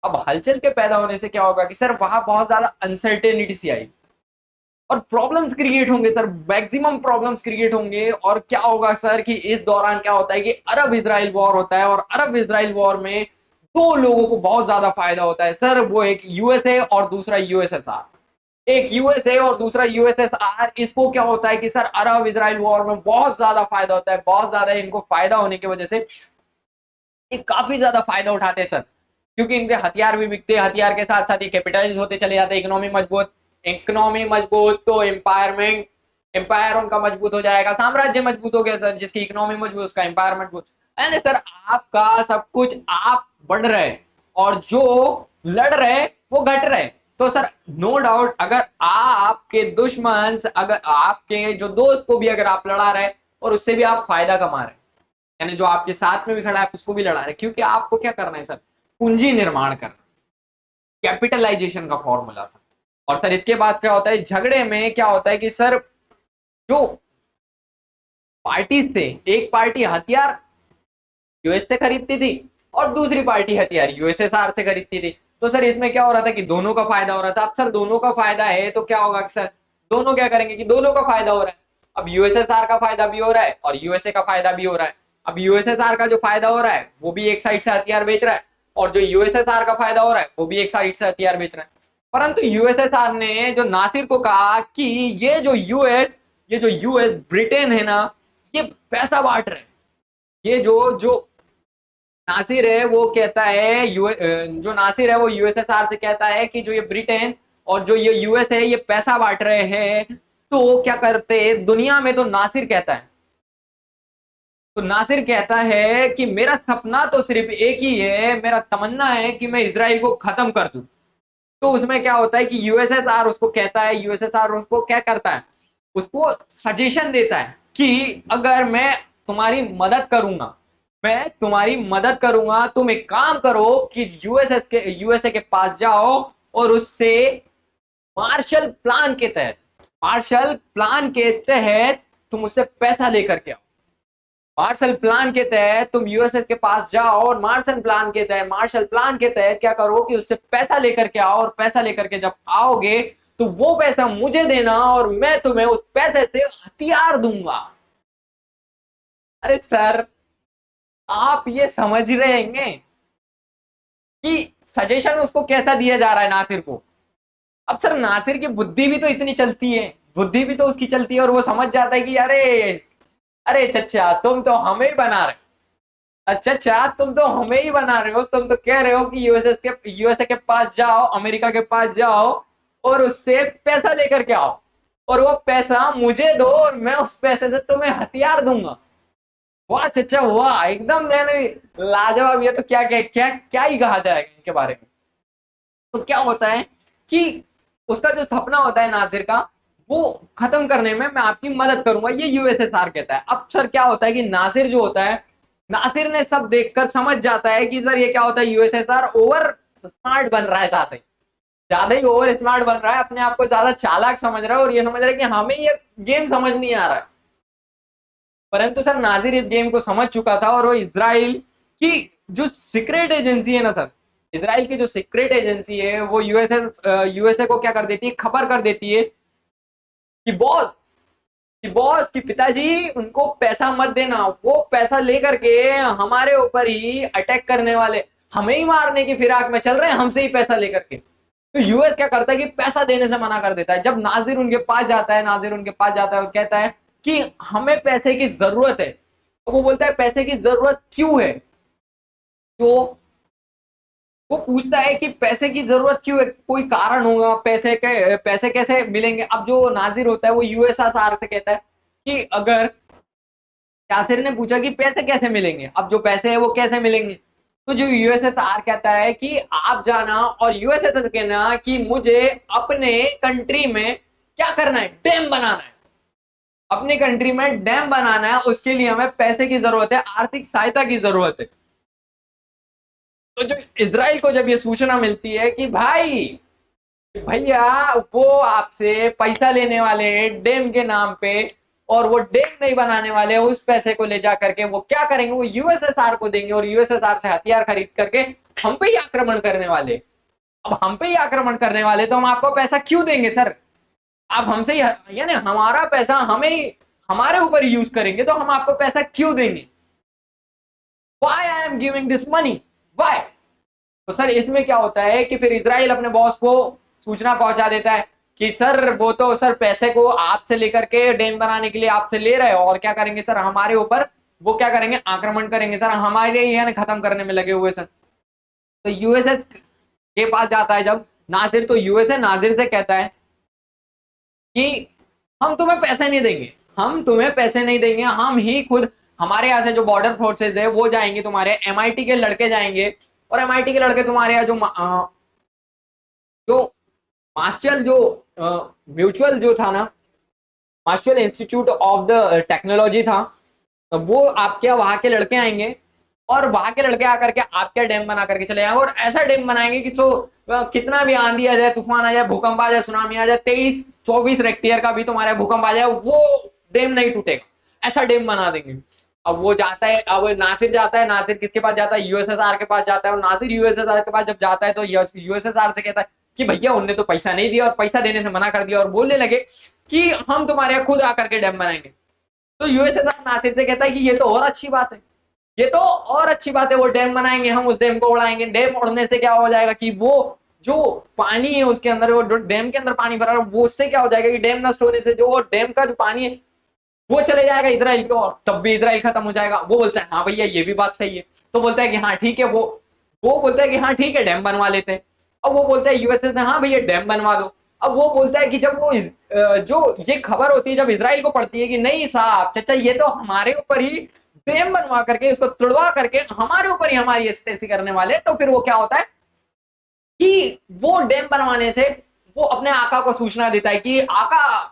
अब हलचल के पैदा होने से क्या होगा कि सर वहां बहुत ज्यादा अनसर्टेनिटी सी आएगी और प्रॉब्लम्स क्रिएट होंगे सर, मैक्सिमम प्रॉब्लम्स क्रिएट होंगे। और क्या होगा सर कि इस दौरान क्या होता है कि अरब इजराइल वॉर होता है। और अरब इजराइल वॉर में दो लोगों को बहुत ज्यादा फायदा होता है सर, वो एक यूएसए और दूसरा यूएसएसआर। एक यूएसए और दूसरा यूएसएसआर, इसको क्या होता है कि सर अरब इजराइल वॉर में बहुत ज्यादा फायदा होता है। बहुत ज्यादा इनको फायदा होने की वजह से ये काफी ज्यादा फायदा उठाते हैं सर, क्योंकि इनके हथियार भी बिकते हैं। हथियार के साथ साथ ये कैपिटलाइज होते चले जाते हैं। इकोनॉमी मजबूत तो एम्पायर उनका मजबूत हो जाएगा, साम्राज्य मजबूत हो गया सर। जिसकी इकोनॉमी मजबूत उसका एम्पायर मजबूत। यानी सर आपका सब कुछ, आप बढ़ रहे और जो लड़ रहे वो घट रहे। तो सर नो डाउट अगर आपके दुश्मन, अगर आपके जो दोस्त को भी अगर आप लड़ा रहे और उससे भी आप फायदा कमा रहे, यानी जो आपके साथ में भी खड़ा है उसको भी लड़ा रहे, क्योंकि आपको क्या करना है सर, पूंजी निर्माण करना, कैपिटलाइजेशन का फॉर्मूला था। और सर इसके बाद क्या होता है, झगड़े में क्या होता है कि सर जो पार्टीज थे, एक पार्टी हथियार यूएस से खरीदती थी और दूसरी पार्टी हथियार यूएसएसआर से खरीदती थी। तो सर इसमें क्या हो रहा था कि दोनों का फायदा हो रहा था। अब सर दोनों का फायदा है तो क्या होगा कि सर दोनों क्या करेंगे कि दोनों का फायदा हो रहा है। अब यूएसएसआर का फायदा भी हो रहा है और यूएसए का फायदा भी हो रहा है। अब यूएसएसआर का जो फायदा हो रहा है वो भी एक साइड से हथियार बेच रहा है, और जो यूएसएसआर का फायदा हो रहा है वो भी एक साइड से हथियार बेच रहा है। परंतु यूएसएसआर ने जो नासिर को कहा कि ये जो यूएस ब्रिटेन है ना, ये पैसा बांट रहे हैं। ये जो जो नासिर है वो कहता है, जो नासिर है वो यूएसएसआर से कहता है कि जो ये ब्रिटेन और जो ये यूएस है ये पैसा बांट रहे हैं। तो क्या करते दुनिया में, तो नासिर कहता है कि मेरा सपना तो सिर्फ एक ही है, मेरा तमन्ना है कि मैं इजराइल को खत्म कर दूं। तो उसमें क्या होता है कि यूएसएसआर उसको कहता है, यूएसएसआर उसको क्या करता है, उसको सजेशन देता है कि अगर मैं तुम्हारी मदद करूंगा, मैं तुम्हारी मदद करूंगा, तुम एक काम करो कि यूएसए के पास जाओ और उससे मार्शल प्लान के तहत, मार्शल प्लान के तहत तुम उससे पैसा लेकर के आओ। मार्शल प्लान के तहत तुम यूएसए के पास जाओ और मार्शल प्लान के तहत क्या करो कि उससे पैसा लेकर के आओ, और पैसा लेकर के जब आओगे तो वो पैसा मुझे देना और मैं तुम्हें उस पैसे से हथियार दूंगा। अरे सर, आप ये समझ रहे हैं कि सजेशन उसको कैसा दिया जा रहा है नासिर को। अब सर नासिर की बुद्धि भी तो इतनी चलती है, बुद्धि भी तो उसकी चलती है, और वो समझ जाता है कि अरे अरे चचा तुम तो हमें ही बना रहे, अच्छा अच्छा तुम तो हमें ही बना रहे हो, तुम तो कह रहे हो कि यूएसए के पास जाओ, अमेरिका के पास जाओ और उससे पैसा लेकर के आओ, और वो पैसा मुझे दो और मैं उस पैसे से तुम्हें हथियार दूंगा। वाह चचा वाह, एकदम मैंने लाजवाब। ये तो क्या क्या क्या क्या ही कहा जाएगा इनके बारे में। तो क्या होता है कि उसका जो सपना होता है नासिर का, वो खत्म करने में मैं आपकी मदद करूंगा, ये यूएसएसआर कहता है। अब सर क्या होता है कि नासिर जो होता है, नासिर ने सब देखकर समझ जाता है कि सर ये क्या होता है, यूएसएसआर ओवर स्मार्ट बन रहा है, ज्यादा ही ओवर स्मार्ट बन रहा है, अपने आप को ज्यादा चालाक समझ रहा है, और ये समझ रहा है कि हमें ये गेम समझ नहीं आ रहा है। परंतु सर नासिर इस गेम को समझ चुका था, और वो इजराइल की जो सीक्रेट एजेंसी है ना सर, इजराइल की जो सीक्रेट एजेंसी है वो यूएसए को क्या कर देती है, खबर कर देती है कि बॉस की पिताजी उनको पैसा मत देना, वो पैसा लेकर के हमारे ऊपर ही अटैक करने वाले, हमें ही मारने की फिराक में चल रहे हैं, हमसे ही पैसा लेकर के। तो यूएस क्या करता है कि पैसा देने से मना कर देता है। जब नासिर उनके पास जाता है और कहता है कि हमें पैसे की जरूरत है, तो वो बोलता है पैसे की जरूरत क्यों है, तो वो पूछता है कि पैसे की जरूरत क्यों है, कोई कारण होगा, पैसे कैसे मिलेंगे। अब जो नाजिर होता है वो यूएसएसआर से कहता है कि अगर, नासिर ने पूछा कि पैसे कैसे मिलेंगे, अब जो पैसे है वो कैसे मिलेंगे, तो जो यूएसएसआर कहता है कि आप जाना और यूएसएसआर कहना कि मुझे अपने कंट्री में क्या करना है, डैम बनाना है, अपने कंट्री में डैम बनाना है, उसके लिए हमें पैसे की जरूरत है, आर्थिक सहायता की जरूरत है। तो जो इजराइल को जब ये सूचना मिलती है कि भाई भैया वो आपसे पैसा लेने वाले हैं डैम के नाम पे, और वो डैम नहीं बनाने वाले, उस पैसे को ले जा करके वो क्या करेंगे, वो यूएसएसआर को देंगे, और यूएसएसआर से हथियार खरीद करके हम पे ही आक्रमण करने वाले। अब हम पे ही आक्रमण करने वाले तो हम आपको पैसा क्यों देंगे सर, आप हमसे ही, यानी हमारा पैसा हमें हमारे ऊपर यूज करेंगे तो हम आपको पैसा क्यों देंगे, why I am giving this money, why. तो सर इसमें क्या होता है कि फिर इजराइल अपने बॉस को सूचना पहुंचा देता है कि सर वो तो सर पैसे को आपसे लेकर के डैम बनाने के लिए आपसे ले रहे हो, और क्या करेंगे सर हमारे ऊपर वो क्या करेंगे, आक्रमण करेंगे सर, हमारे ही खत्म करने में लगे हुए सर। तो यूएसएस के पास जाता है जब नासिर, तो यूएसए नासिर से कहता है कि हम तुम्हें पैसे नहीं देंगे, हम तुम्हें पैसे नहीं देंगे, हम ही खुद, हमारे यहाँ से जो बॉर्डर फोर्सेज है वो जाएंगे, तुम्हारे एमआईटी के लड़के जाएंगे, और एमआईटी के लड़के तुम्हारे यहाँ जो मार्शल जो म्यूचुअल जो था ना, Marshall Institute of the Technology था, तो वो आपके वहां के लड़के आएंगे, और वहां के लड़के आकर के आपके डैम बना करके चले जाएंगे, और ऐसा डैम बनाएंगे कि जो कितना भी आंधी आ जाए, तूफान आ जाए, भूकंप आ जाए, सुनामी आ जाए, 23-24 रेक्टियर का भी तुम्हारे भूकंप आ जाए, वो डैम नहीं टूटेगा, ऐसा डैम बना देंगे। अब वो जाता है, अब नासिर जाता है, नासिर किसके पास जाता है, यूएसएसआर के पास जाता है, और नासिर यूएसएसआर के पास जब जाता है तो यूएसएसआर से कहता है कि भैया उनने तो पैसा नहीं दिया, और पैसा देने से मना कर दिया, और बोलने लगे कि हम तुम्हारे यहाँ खुद आकर के डैम बनाएंगे। तो यूएसएसआर नासिर से कहता है कि ये तो और अच्छी बात है, ये तो और अच्छी बात है, वो डैम बनाएंगे, हम उस डैम को उड़ाएंगे, डैम उड़ने से क्या हो जाएगा कि वो जो पानी है उसके अंदर, वो डैम के अंदर पानी भरा है, वो उससे क्या हो जाएगा कि डैम नष्ट होने से जो वो डैम का जो पानी है वो चले जाएगा इजराइल की ओर, तब भी इजराइल खत्म हो जाएगा। वो बोलता है हाँ भैया ये भी बात सही है, तो बोलता है कि हाँ ठीक है, वो बोलता है कि हाँ ठीक है डैम बनवा लेते हैं। अब वो बोलता है यूएसए से हाँ भैया डैम बनवा दो। अब वो बोलता है कि जब वो जो ये खबर होती है जब इजराइल को पड़ती है कि नहीं साहब चाचा ये तो हमारे ऊपर ही डैम बनवा करके इसको तुड़वा करके हमारे ऊपर ही हमारी एस्टेंसी करने वाले, तो फिर वो क्या होता है कि वो डैम बनवाने से वो अपने आका को सूचना देता है कि आका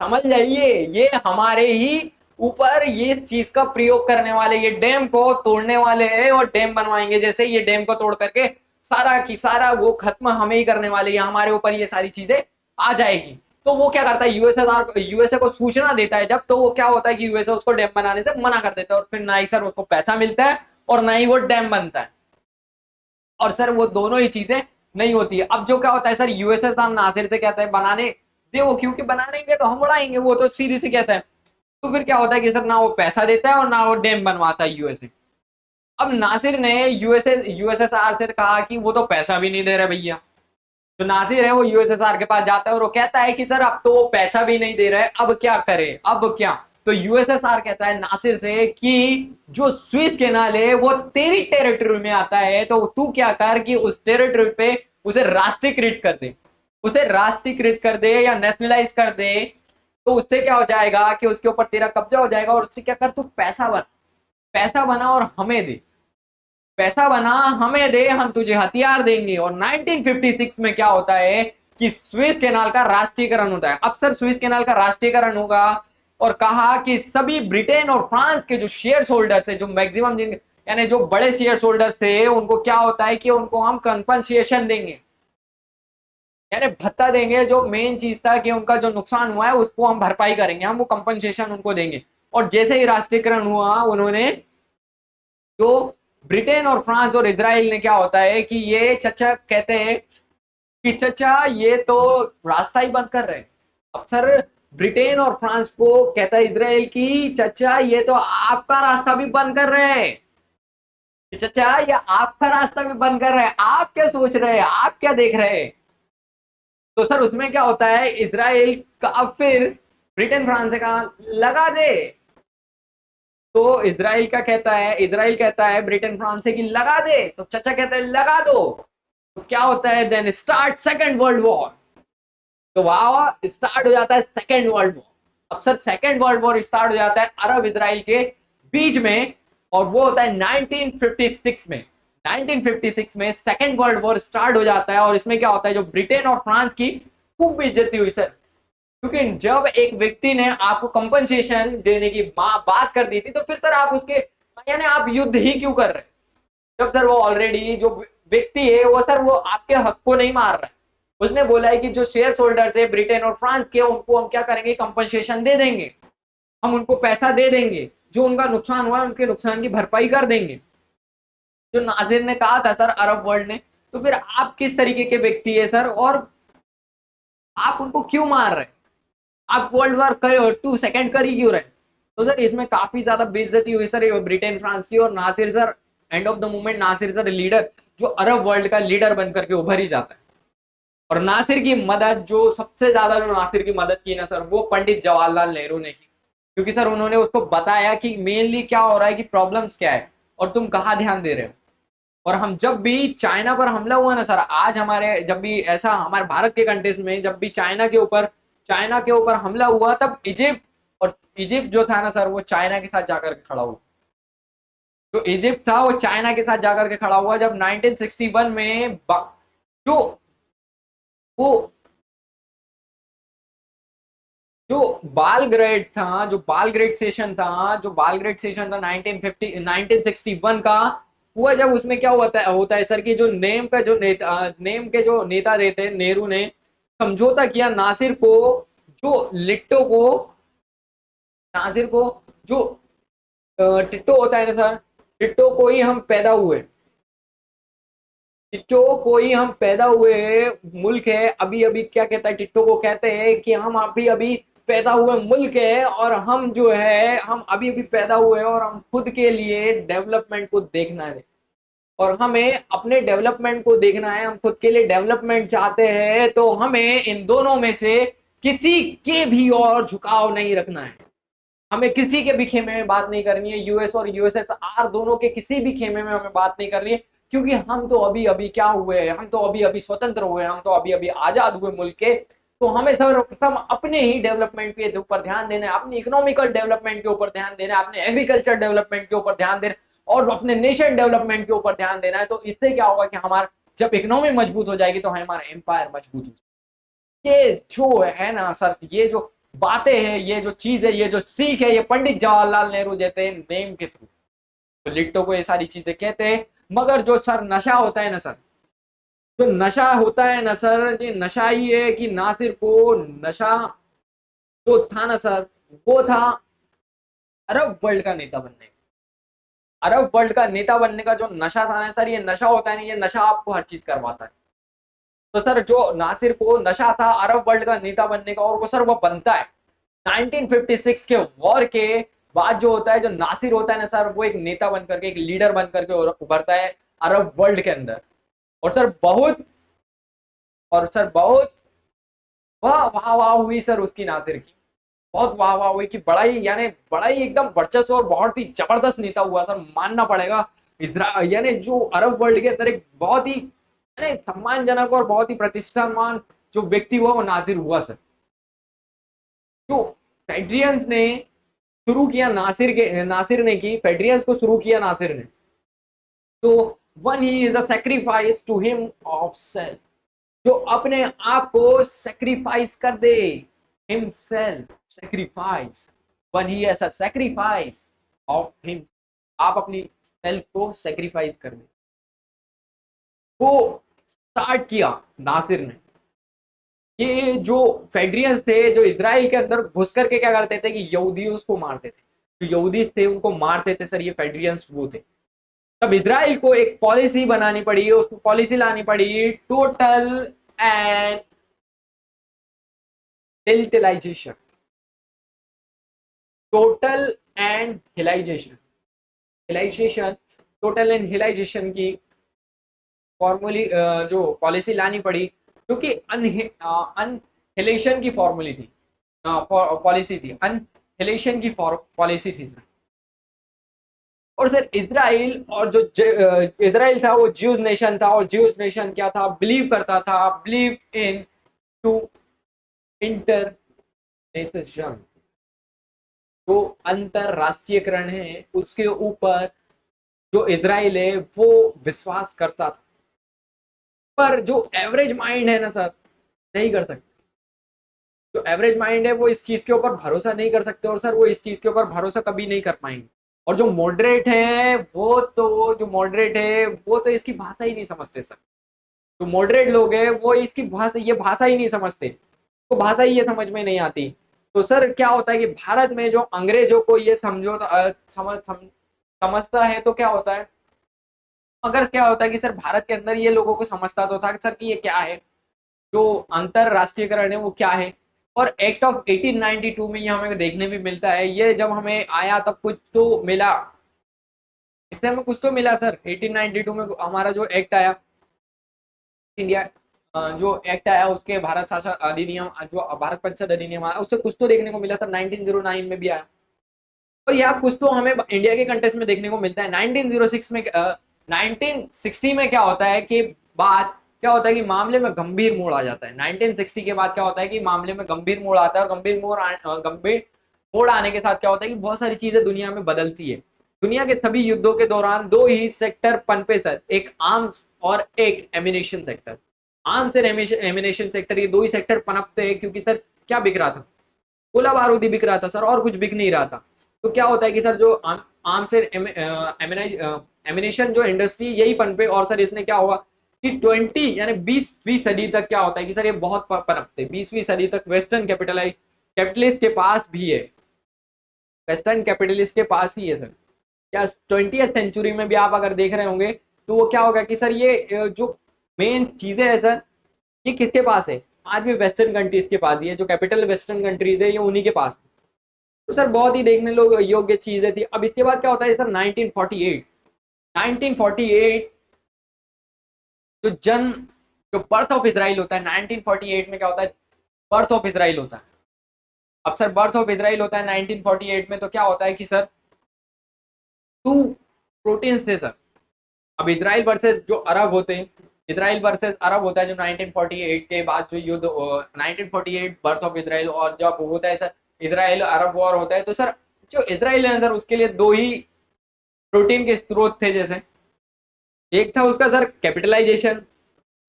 समझ जाइए, ये हमारे ही ऊपर ये चीज का प्रयोग करने वाले, ये डैम को तोड़ने वाले हैं और डैम बनवाएंगे, जैसे ये डैम को तोड़ करके सारा की सारा वो खत्म हमें ही करने वाले, या हमारे ऊपर ये सारी चीजें आ जाएगी। तो वो क्या करता है, यूएसए को सूचना देता है जब, तो वो क्या होता है कि यूएसए उसको डैम बनाने से मना कर देता है, और फिर ना ही सर उसको पैसा मिलता है और ना ही वो डैम बनता है। और सर वो दोनों ही चीजें नहीं होती है। अब जो क्या होता है सर, यूएसएसआर नासिर से कहता है बनाने दे वो, क्योंकि बनाएंगे तो हम उड़ाएंगे, वो तो सीधी से कहता है। तो फिर क्या होता है कि सर ना वो पैसा देता है और ना वो डैम बनवाता है यूएसए। अब नासिर ने यूएसएसआर से कहा कि वो तो पैसा भी नहीं दे रहे भैया। तो नासिर है वो यूएसएसआर के पास जाता है और वो कहता है कि सर अब तो वो पैसा भी नहीं दे रहा है, अब क्या करे, अब क्या। तो यूएसएसआर कहता है नासिर से कि जो स्विस कैनाल है वो तेरी टेरिटरी में आता है, तो तू क्या कर कि उस टेरिटरी पे उसे राष्ट्रीयकृत कर दे, उसे राष्ट्रीयकृत कर दे या नेशनलाइज कर दे। तो उससे क्या हो जाएगा कि उसके ऊपर तेरा कब्जा हो जाएगा, और उससे क्या कर, तू पैसा बना, पैसा बना और हमें दे, पैसा बना हमें दे, हम तुझे हथियार देंगे। और 1956 में क्या होता है कि स्विस कैनाल का राष्ट्रीयकरण होता है। अब सर स्विस कैनाल का राष्ट्रीयकरण होगा, और कहा कि सभी ब्रिटेन और फ्रांस के जो शेयर होल्डर्स है, जो मैक्सिमम जिन यानी जो बड़े शेयर होल्डर्स थे, उनको क्या होता है कि उनको हम कंपनसेशन देंगे, यानी भत्ता देंगे। जो मेन चीज था कि उनका जो नुकसान हुआ है उसको हम भरपाई करेंगे, हम वो कंपनसेशन उनको देंगे। और जैसे ही राष्ट्रीयकरण हुआ, उन्होंने जो ब्रिटेन और फ्रांस और इजराइल ने क्या होता है कि ये चचा कहते हैं कि चचा ये तो रास्ता ही बंद कर रहे हैं। अब सर ब्रिटेन और फ्रांस को कहता है इजराइल की चचा ये तो आपका रास्ता भी बंद कर रहे हैं, चचा ये आपका रास्ता भी बंद कर रहे हैं, आप क्या सोच रहे हैं, आप क्या देख रहे हैं। तो सर उसमें क्या होता है, इजराइल का अब फिर ब्रिटेन फ्रांस से कहा लगा दे। तो इजराइल कहता है ब्रिटेन फ्रांस से कि लगा दे, तो चचा कहता है लगा दो। तो क्या होता है, then start Second World War. तो वहां स्टार्ट हो जाता है सेकेंड वर्ल्ड वॉर। अब sir Second World War start हो जाता है अरब इजराइल के बीच में, और वो होता है 1956 में। 1956 में सेकेंड वर्ल्ड वॉर स्टार्ट हो जाता है, और इसमें क्या होता है, जो ब्रिटेन और फ्रांस की खूब बेइज्जती हुई सर, क्योंकि जब एक व्यक्ति ने आपको कंपनसेशन देने की बात कर दी थी, तो फिर सर आप उसके यानी आप युद्ध ही क्यों कर रहे हैं, जब सर वो ऑलरेडी जो व्यक्ति है वो सर वो आपके हक को नहीं मार रहा है। उसने बोला है कि जो शेयर होल्डर्स है ब्रिटेन और फ्रांस के, उनको हम क्या करेंगे, कंपनसेशन दे देंगे, हम उनको पैसा दे देंगे, जो उनका नुकसान हुआ है उनके नुकसान की भरपाई कर देंगे, जो नाजिर ने कहा था सर अरब वर्ल्ड ने। तो फिर आप किस तरीके के व्यक्ति है सर, और आप उनको क्यों मार रहे हैं, आप वर्ल्ड वॉर 2 सेकेंड कर ही क्यों रहे। तो सर इसमें काफी ज्यादा बेइज्जती हुई सर ब्रिटेन फ्रांस की, और Nasser sir end of the movement Nasser sir leader जो अरब वर्ल्ड का लीडर बनकर के उभर ही जाता है। और नासिर की मदद, जो सबसे ज्यादा जो नासिर की मदद की ना सर, वो पंडित जवाहरलाल नेहरू ने की, क्योंकि सर उन्होंने उसको बताया कि मेनली क्या हो रहा है, कि प्रॉब्लम्स क्या है और तुम कहाँ ध्यान दे रहे हो। और हम जब भी चाइना पर हमला हुआ ना सर, आज हमारे जब भी ऐसा हमारे भारत के कंटेक्स्ट में जब भी चाइना के ऊपर हमला हुआ, तब इजिप्ट, और इजिप्ट जो था ना सर वो चाइना के साथ जाकर के खड़ा हुआ। जो इजिप्ट था वो चाइना के साथ जाकर के खड़ा हुआ जब 1961 में जो वो जो बालग्रेड सेशन था, जो बालग्रेड सेशन था 1950 1961 का हुआ, जब उसमें क्या होता है सर कि जो नेम के जो नेता रहते, नेहरू ने समझौता किया नासिर को, जो लिट्टो को, नासिर को जो टिट्टो होता है ना सर, टिट्टो को ही हम पैदा हुए, टिट्टो को ही हम पैदा हुए मुल्क है। अभी अभी क्या कहता है, टिट्टो को कहते हैं कि हम अभी अभी पैदा हुए मुल्क है, और हम जो है हम अभी अभी पैदा हुए, और हम खुद के लिए डेवलपमेंट को देखना है, और हमें अपने डेवलपमेंट को देखना है, हम खुद के लिए डेवलपमेंट चाहते हैं, तो हमें इन दोनों में से किसी के भी और झुकाव नहीं रखना है, हमें किसी के भी खेमे में बात नहीं करनी है, यूएस और यूएसएसआर दोनों के किसी भी खेमे में हमें बात नहीं करनी है, क्योंकि हम तो अभी अभी क्या हुए, हम तो अभी अभी स्वतंत्र हुए, हम तो अभी अभी आजाद हुए मुल्क के। तो हमें सर्वप्रथम अपने ही डेवलपमेंट के ऊपर ध्यान देना है, अपनी इकोनॉमिकल डेवलपमेंट के ऊपर ध्यान देना है, अपने एग्रीकल्चर डेवलपमेंट के ऊपर ध्यान देना, और अपने नेशन डेवलपमेंट के ऊपर ध्यान देना है। तो इससे क्या होगा कि हमारा जब इकोनॉमी मजबूत हो जाएगी तो हमारा एम्पायर मजबूत हो जाएगा। ये जो है ना सर, ये जो बातें हैं, ये जो चीज है, ये जो सीख है, ये पंडित जवाहरलाल नेहरू देते हैं नेम के थ्रू। तो लिट्टो को ये सारी चीजें कहते हैं। मगर जो सर नशा होता है ना सर, जो नशा होता है ना सर, ये नशा ही है कि नासिर को नशा जो था ना सर, वो था अरब वर्ल्ड का नेता बनने का। अरब वर्ल्ड का नेता बनने का जो नशा था ना सर, ये नशा होता है ना, ये नशा आपको हर चीज करवाता है। तो सर जो नासिर को नशा था अरब वर्ल्ड का नेता बनने का, और वो सर वो बनता है 1956 के वॉर के बाद। जो होता है, जो नासिर होता है ना सर, वो एक नेता बन करके, एक लीडर बन करके उभरता है अरब वर्ल्ड के अंदर। और सर बहुत, और सर बहुत वाह वाह वाह हुई सर उसकी, नासिर की बहुत वाह वाह हुई कि बड़ा ही, यानी बड़ा ही एकदम वर्चस्व और बहुत ही जबरदस्त नेता हुआ सर, मानना पड़ेगा। इजराइल यानी जो अरब वर्ल्ड के अंदर एक बहुत ही यानी सम्मानजनक और बहुत ही प्रतिष्ठामान जो व्यक्ति हुआ, वो नासिर हुआ सर। जो फेडरियंस ने शुरू किया, नासिर ने की फेडरियंस को शुरू किया नासिर ने। तो one he is a sacrifice to him of self, जो अपने आप को सेक्रीफाइस कर दे, himself sacrifice, one he as a sacrifice of him, आप अपनी सेल्फ को सेक्रीफाइस कर दे। वो स्टार्ट किया नासिर ने। ये जो फेडरियंस थे, जो इजराइल के अंदर घुस करके क्या करते थे कि यहूदियों को मारते थे, जो यहूदीस थे उनको मारते थे सर, ये फेडरियंस वो थे। तब इजराइल को एक पॉलिसी बनानी पड़ी, उसको पॉलिसी लानी पड़ी, total annihilation, total annihilation, annihilation, total annihilation की फॉर्मूली जो पॉलिसी लानी पड़ी, जो कि अनहिलेशन की फॉर्मूली थी, पॉलिसी थी, अनहिलेशन की पॉलिसी थी सर। और सर इसराइल, और जो इसराइल था वो ज्यूज नेशन था, और ज्यूज नेशन क्या था, बिलीव करता था, believe in to inter nation, जो अंतरराष्ट्रीयकरण है उसके ऊपर जो इसराइल है वो विश्वास करता था। पर जो एवरेज माइंड है ना सर, नहीं कर सकते। जो एवरेज माइंड है वो इस चीज के ऊपर भरोसा नहीं कर सकते, और सर वो इस चीज के ऊपर भरोसा कभी नहीं कर पाएंगे। और जो मॉडरेट है वो तो, जो मॉडरेट है वो तो इसकी भाषा ही नहीं समझते सर। जो मॉडरेट लोग हैं वो इसकी भाषा, ये भाषा ही नहीं समझते, तो भाषा ही ये समझ में नहीं आती। तो सर क्या होता है कि भारत में जो अंग्रेजों को ये समझता है, तो क्या होता है, अगर क्या होता है कि सर भारत के अंदर ये लोगों को समझता तो था कि सर कि ये क्या है, जो अंतरराष्ट्रीयकरण है वो क्या है। और एक्ट ऑफ 1892 में ये हमें देखने भी मिलता है। ये जब हमें आया तब कुछ तो मिला, इससे हमें कुछ तो मिला सर। 1892 में हमारा जो एक्ट आया, इंडिया जो एक्ट आया, उसके भारत शासन अधिनियम, जो भारत परिषद अधिनियम आया, उससे कुछ तो देखने को मिला सर। 1909 में भी आया। और यहाँ कुछ तो हमें इंडिया के कंटेक्स्ट में देखने को मिलता है। 1906 में 1960 में क्या होता है कि बात क्या होता है कि मामले में गंभीर मोड़ आ जाता है। 1960 के बाद क्या होता है कि मामले में गंभीर मोड़ आता है, और गंभीर मोड़ आने के साथ क्या होता है कि बहुत सारी चीजें दुनिया में बदलती है। दुनिया के सभी युद्धों के दौरान दो ही सेक्टर पनपे सर, एक आर्म्स और एक एमिनेशन सेक्टर। आर्म्स और एमिनेशन सेक्टर, ये दो ही सेक्टर पनपते हैं, क्योंकि सर क्या बिक रहा था, गोला बारूद ही बिक रहा था सर, और कुछ बिक नहीं रहा था। तो क्या होता है कि सर जो आर्म्स एंड एमिनेशन जो इंडस्ट्री, यही पनपे। और सर इसने क्या हुआ कि 20 यानी 20वीं सदी तक क्या होता है कि सर ये बहुत पनपते, 20वीं सदी तक वेस्टर्न कैपिटलिस्ट के पास भी है, वेस्टर्न कैपिटलिस्ट के पास ही है सर। क्या 20वीं सेंचुरी में भी आप अगर देख रहे होंगे तो वो क्या होगा कि सर ये जो मेन चीजें है सर, ये किसके पास है, आज भी वेस्टर्न कंट्रीज के पास ही है। जो कैपिटल वेस्टर्न कंट्रीज है ये उन्हीं के पास है। तो सर बहुत ही देखने लोग योग्य चीजें थी। अब इसके बाद क्या होता है सर, 1948, 1948 जो जन्म, जो बर्थ ऑफ इसराइल होता है 1948 में, क्या होता है, बर्थ ऑफ इसराइल होता है। अब सर बर्थ ऑफ इसराइल होता है 1948 में, तो क्या होता है कि सर टू प्रोटीन्स थे सर। अब इसराइल वर्सेस जो अरब होते हैं, इसराइल वर्सेस अरब होता है जो 1948 के बाद जो युद्ध, 1948 बर्थ ऑफ इसराइल, और जब होता है सर इसराइल अरब वॉर होता है, तो सर जो इसराइल है सर उसके लिए दो ही प्रोटीन के स्रोत थे। जैसे एक था उसका सर कैपिटलाइजेशन,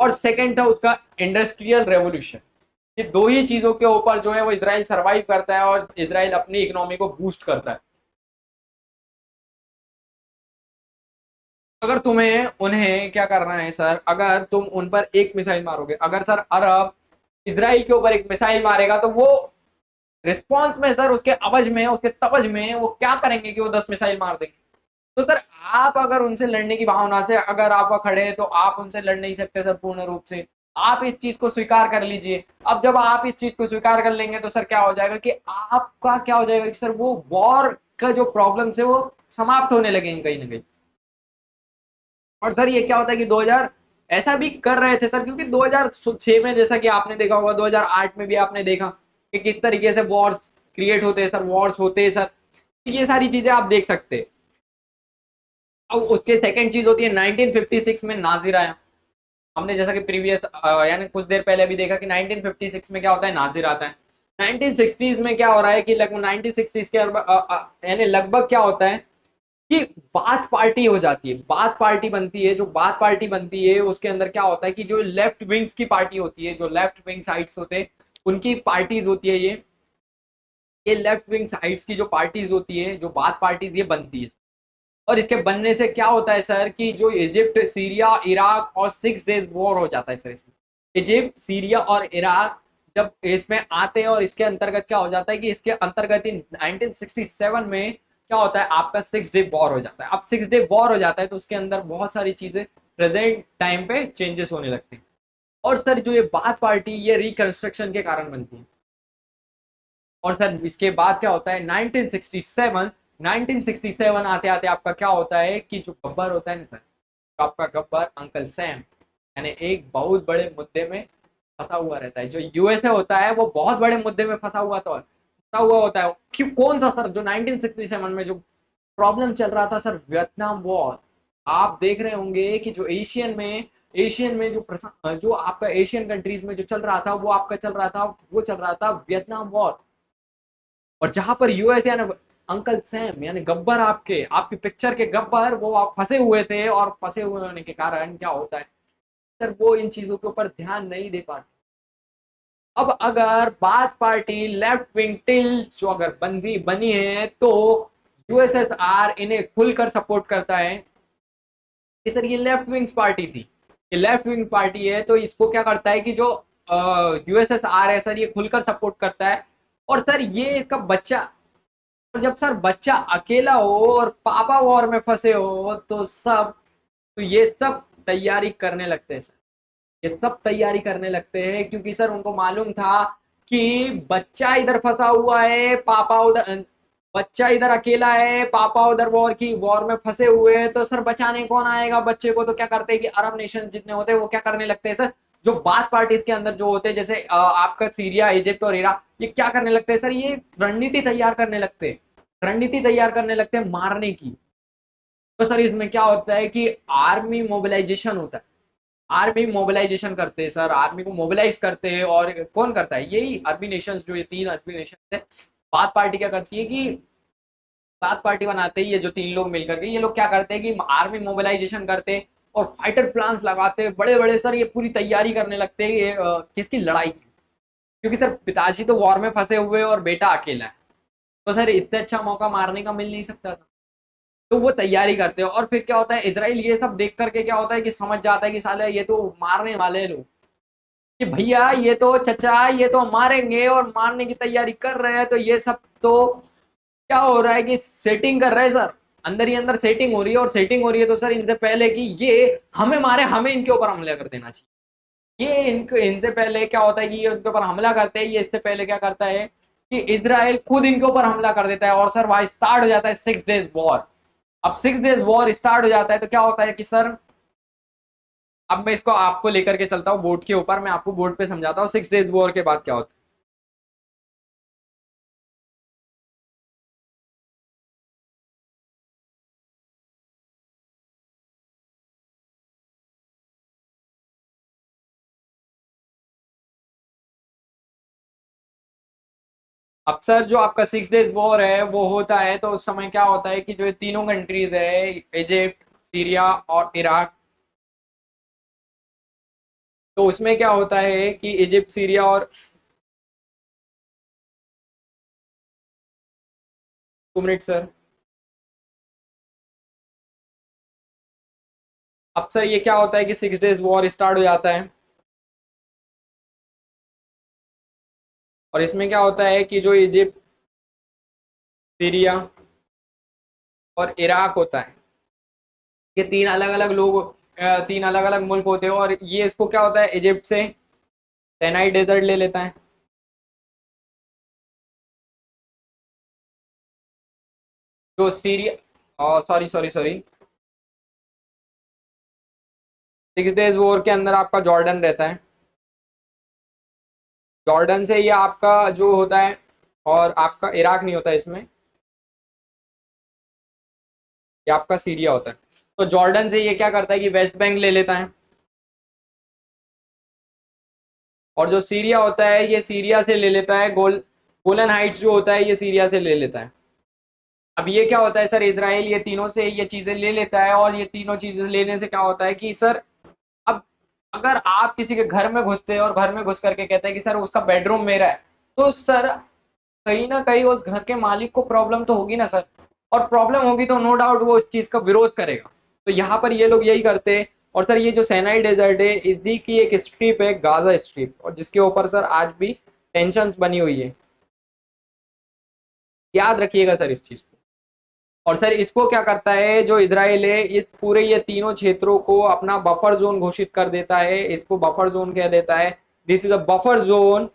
और सेकंड था उसका इंडस्ट्रियल रेवोल्यूशन। ये दो ही चीजों के ऊपर जो है वो इसराइल सरवाइव करता है और इसराइल अपनी इकोनॉमी को बूस्ट करता है। अगर तुम्हें उन्हें क्या करना है सर, अगर तुम उन पर एक मिसाइल मारोगे, अगर सर अरब इसराइल के ऊपर एक मिसाइल मारेगा तो वो रिस्पॉन्स में सर, उसके अवज में, उसके तवज में वो क्या करेंगे कि वो 10 मिसाइल मार देंगे। तो सर आप अगर उनसे लड़ने की भावना से अगर आप खड़े हैं तो आप उनसे लड़ नहीं सकते सर पूर्ण रूप से। आप इस चीज को स्वीकार कर लीजिए। अब जब आप इस चीज को स्वीकार कर लेंगे तो सर क्या हो जाएगा कि आपका क्या हो जाएगा कि सर वो वॉर का जो प्रॉब्लम है वो समाप्त होने लगेंगे कहीं ना कहीं। और सर ये क्या होता है कि 2000 ऐसा भी कर रहे थे सर, क्योंकि 2006 में जैसा कि आपने देखा होगा, 2008 में भी आपने देखा कि किस तरीके से वॉर्स क्रिएट होते हैं सर, वॉर्स होते हैं सर। ये सारी चीजें आप देख सकते हैं। अब उसके सेकंड चीज होती है 1956 में नाजिर आया। हमने जैसा कि प्रीवियस यानी कुछ देर पहले भी देखा कि 1956 में क्या होता है, नाजिर आता है। 1960s में क्या हो रहा है कि लगभग 1960s के यानी लगभग क्या होता है कि बात पार्टी हो जाती है, बात पार्टी बनती है। जो बात पार्टी बनती है उसके अंदर क्या होता है कि जो लेफ्ट विंग्स की पार्टी होती है, जो लेफ्ट विंग साइड्स होते हैं उनकी पार्टीज होती है, ये लेफ्ट विंग साइड्स की जो पार्टीज होती है, जो बात पार्टीज ये बनती है। और इसके बनने से क्या होता है सर कि जो इजिप्ट, सीरिया, इराक और 6 डेज वॉर हो जाता है सर इसमें। इजिप्ट, सीरिया और इराक जब इसमें आते हैं और इसके अंतर्गत क्या हो जाता है कि इसके अंतर्गत ही 1967 में क्या होता है, आपका 6 डे वॉर हो जाता है। अब 6 डे वॉर हो जाता है तो उसके अंदर बहुत सारी चीजें प्रेजेंट टाइम पे चेंजेस होने लगते हैं। और सर जो ये बात पार्टी ये रिकंस्ट्रक्शन के कारण बनती है। और सर इसके बाद क्या होता है 1967 आते आते आपका क्या होता है कि जो गब्बर होता है ना सर, आपका गब्बर अंकल सैम, यानी एक बहुत बड़े मुद्दे में फंसा हुआ रहता है। जो यूएसए होता है वो बहुत बड़े मुद्दे में फंसा हुआ, तो फंसा हुआ होता है कि कौन सा सर, जो 1967 में जो प्रॉब्लम चल रहा था सर, वियतनाम वॉर। आप देख रहे होंगे कि जो एशियन में जो आपका एशियन कंट्रीज में जो चल रहा था वो आपका चल रहा था वियतनाम वॉर। और जहां पर यूएस यानी अंकल सैम यानी गब्बर, आपकी पिक्चर के गब्बर वो आप फंसे हुए थे, और फंसे हुए होने के कारण क्या होता है सर, वो इन चीजों के ऊपर ध्यान नहीं दे पाते। अब अगर बात पार्टी लेफ्ट विंग टिल जो अगर बंदी बनी है तो यूएसएसआर इन्हें खुलकर सपोर्ट करता है कि सर ये लेफ्ट विंग्स पार्टी थी, ये लेफ्ट विंग पार्टी है, तो इसको क्या करता है कि जो यूएसएसआर है सर ये खुलकर सपोर्ट करता है। और सर ये इसका बच्चा, और जब सर बच्चा अकेला हो और पापा वॉर में फंसे हो तो ये सब तैयारी करने लगते हैं सर, ये सब तैयारी करने लगते हैं, क्योंकि सर उनको मालूम था कि बच्चा इधर फंसा हुआ है, पापा उधर, बच्चा इधर अकेला है, पापा उधर वॉर में फंसे हुए हैं, तो सर बचाने कौन आएगा बच्चे को। तो क्या करते हैं कि अरब नेशन जितने होते हैं वो क्या करने लगते हैं सर, जो बात पार्टीज के अंदर जो होते हैं जैसे आपका सीरिया, इजिप्ट और इराक, ये क्या करने लगते हैं सर, ये रणनीति तैयार करने लगते हैं, रणनीति तैयार करने लगते हैं मारने की। तो सर इसमें क्या होता है कि आर्मी मोबिलाइजेशन होता है, आर्मी मोबिलाइजेशन करते हैं सर, आर्मी को मोबिलाइज करते हैं। और कौन करता है, यही अरबी नेशंस, जो ये 3 अरबी नेशन है। बात पार्टी क्या करती है कि बात पार्टी बनाते ही ये जो 3 लोग मिलकर के ये लोग क्या करते हैं कि आर्मी मोबिलाइजेशन करते हैं और फाइटर प्लान्स लगाते हैं बड़े बड़े सर, ये पूरी तैयारी करने लगते हैं ये किसकी लड़ाई की। क्योंकि सर पिताजी तो वॉर में फंसे हुए और बेटा अकेला है, तो सर इससे अच्छा मौका मारने का मिल नहीं सकता था। तो वो तैयारी करते हैं। और फिर क्या होता है, इसराइल ये सब देख करके क्या होता है कि समझ जाता है कि साले ये तो मारने वाले हैं लोग, कि भैया ये तो चचा ये तो मारेंगे और मारने की तैयारी कर रहे हैं। तो ये सब तो क्या हो रहा है कि सेटिंग कर रहे हैं सर, अंदर ही अंदर सेटिंग हो रही है। और सेटिंग हो रही है तो सर इनसे पहले कि ये हमें मारे, हमें इनके ऊपर हमला कर देना चाहिए। ये इनसे पहले क्या होता है कि ये उनके ऊपर हमला करते हैं, ये इससे पहले क्या करता है कि इसराइल खुद इनके ऊपर हमला कर देता है। और सर वहां स्टार्ट हो जाता है 6 डेज वॉर। अब 6 डेज वॉर स्टार्ट हो जाता है तो क्या होता है कि सर, अब मैं इसको आपको लेकर के चलता हूँ बोर्ड के ऊपर, मैं आपको बोर्ड पे समझाता हूँ 6 डेज वॉर के बाद क्या होता है। अब सर जो आपका 6 डेज वॉर है वो होता है तो उस समय क्या होता है कि जो ये तीनों कंट्रीज है, इजिप्ट, सीरिया और इराक, तो उसमें क्या होता है कि इजिप्ट, सीरिया और 2 मिनट सर। अब सर ये क्या होता है कि 6 डेज वॉर स्टार्ट हो जाता है, और इसमें क्या होता है कि जो इजिप्ट, सीरिया और इराक होता है, ये तीन अलग अलग लोग, तीन अलग अलग मुल्क होते हैं, और ये इसको क्या होता है, इजिप्ट से सेनाई डेजर्ट ले लेता है। जो Syria, sorry sorry sorry, 6 days war के अंदर आपका जॉर्डन रहता है, जॉर्डन से ये आपका जो होता है, और आपका इराक नहीं होता इसमें, ये आपका सीरिया होता है। तो जॉर्डन से ये क्या करता है कि वेस्ट बैंक ले लेता है, और जो सीरिया होता है ये सीरिया से ले लेता है, गोलन हाइट्स जो होता है ये सीरिया से ले लेता है। अब ये क्या होता है सर, इजराइल ये तीनों से ये चीजें ले लेता है, और ये तीनों चीजें लेने से क्या होता है कि सर, अब अगर आप किसी के घर में घुसते हैं और घर में घुस करके कहते हैं कि सर उसका बेडरूम मेरा है, तो सर कहीं ना कहीं उस घर के मालिक को प्रॉब्लम तो होगी ना सर, और प्रॉब्लम होगी तो नो डाउट वो इस चीज का विरोध करेगा। तो यहाँ पर ये लोग यही करते हैं। और सर ये जो सेनाई डेजर्ट है, इसकी की एक स्ट्रिप है, गाजा स्ट्रिप, और जिसके ऊपर सर आज भी टेंशन बनी हुई है, याद रखिएगा सर इस चीज को। और सर इसको क्या करता है जो इजराइल है, इस पूरे ये तीनों क्षेत्रों को अपना बफर जोन घोषित कर देता है, इसको बफर जोन कह देता है। This is a buffer zone,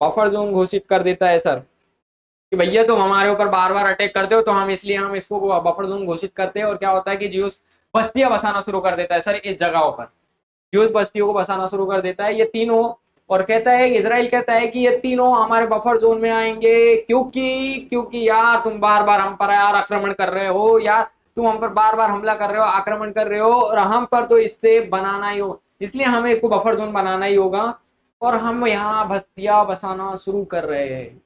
buffer zone घोषित कर देता है सर, कि भैया तुम हमारे ऊपर बार बार अटैक करते हो, तो हम इसलिए हम इसको बफर जोन घोषित करते हैं। और क्या होता है कि ज्यूस बस्तियां बसाना शुरू कर देता है सर इस जगहों पर, ज्यूस बस्तियों को बसाना शुरू कर देता है ये तीनों। और कहता है, इजराइल कहता है कि ये तीनों हमारे बफर जोन में आएंगे, क्योंकि क्योंकि यार तुम बार बार हम पर यार आक्रमण कर रहे हो, यार तुम हम पर बार बार हमला कर रहे हो, आक्रमण कर रहे हो, और हम पर तो इससे बनाना ही हो, इसलिए हमें इसको बफर जोन बनाना ही होगा, और हम यहाँ बस्तियां बसाना शुरू कर रहे हैं।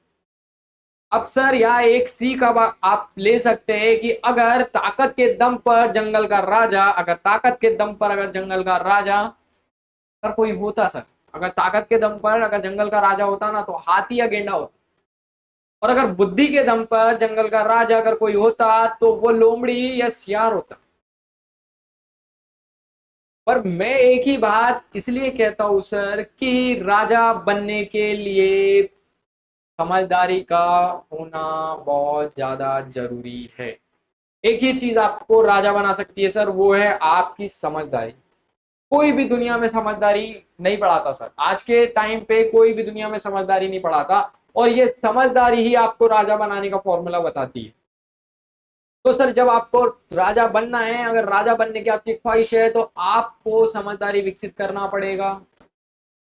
अब सर यहाँ एक सीख अब आप ले सकते हैं कि अगर ताकत के दम पर जंगल का राजा, अगर ताकत के दम पर अगर जंगल का राजा अगर कोई होता सर, अगर ताकत के दम पर अगर जंगल का राजा होता ना, तो हाथी या गेंडा होता। और अगर बुद्धि के दम पर जंगल का राजा अगर कोई होता, तो वो लोमड़ी या सियार होता। पर मैं एक ही बात इसलिए कहता हूं सर कि राजा बनने के लिए समझदारी का होना बहुत ज्यादा जरूरी है। एक ही चीज आपको राजा बना सकती है सर, वो है आपकी समझदारी। कोई भी दुनिया में समझदारी नहीं पढ़ाता सर, आज के टाइम पे कोई भी दुनिया में समझदारी नहीं पढ़ाता, और ये समझदारी ही आपको राजा बनाने का फॉर्मूला बताती है। तो सर जब आपको राजा बनना है, अगर राजा बनने की आपकी ख्वाहिश है, तो आपको समझदारी विकसित करना पड़ेगा।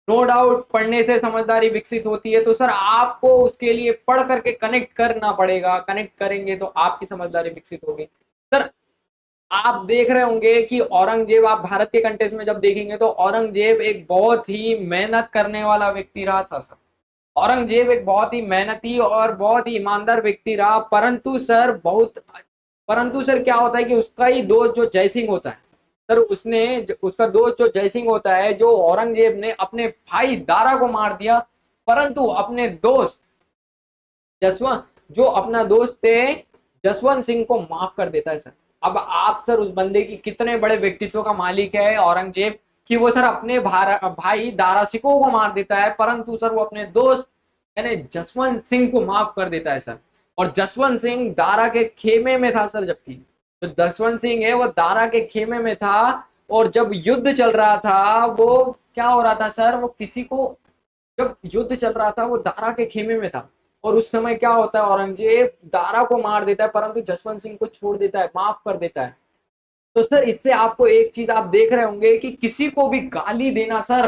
नो डाउट पढ़ने से समझदारी विकसित होती है, तो सर आपको उसके लिए पढ़ करके कनेक्ट करना पड़ेगा, कनेक्ट करेंगे तो आपकी समझदारी विकसित होगी। सर आप देख रहे होंगे कि औरंगजेब, आप भारत के कंटेक्स्ट में जब देखेंगे तो औरंगजेब एक बहुत ही मेहनत करने वाला व्यक्ति रहा था सर। औरंगजेब एक बहुत ही मेहनती और बहुत ही ईमानदार व्यक्ति रहा, परंतु सर क्या होता है कि उसका ही दोस्त जो जयसिंह होता है सर, उसका दोस्त जो जयसिंह होता है, जो औरंगजेब ने अपने भाई दारा को मार दिया, परंतु अपने दोस्त जसवंत, जो अपना दोस्त थे जसवंत सिंह को माफ कर देता है सर। अब आप सर उस बंदे की कितने बड़े व्यक्तित्व का मालिक है औरंगजेब, कि वो सर अपने भाई दारा सिकोह को मार देता है, परंतु सर वो अपने दोस्त यानी जसवंत सिंह को माफ कर देता है सर। और जसवंत सिंह दारा के खेमे में था सर, जबकि तो जसवंत सिंह है वो दारा के खेमे में था, और जब युद्ध चल रहा था, वो क्या हो रहा था सर, वो किसी को, जब युद्ध चल रहा था वो दारा के खेमे में था, और उस समय क्या होता है, औरंगजेब दारा को मार देता है, परंतु जसवंत सिंह को छोड़ देता है, माफ कर देता है। तो सर इससे आपको एक चीज आप देख रहे होंगे कि किसी को भी गाली देना सर,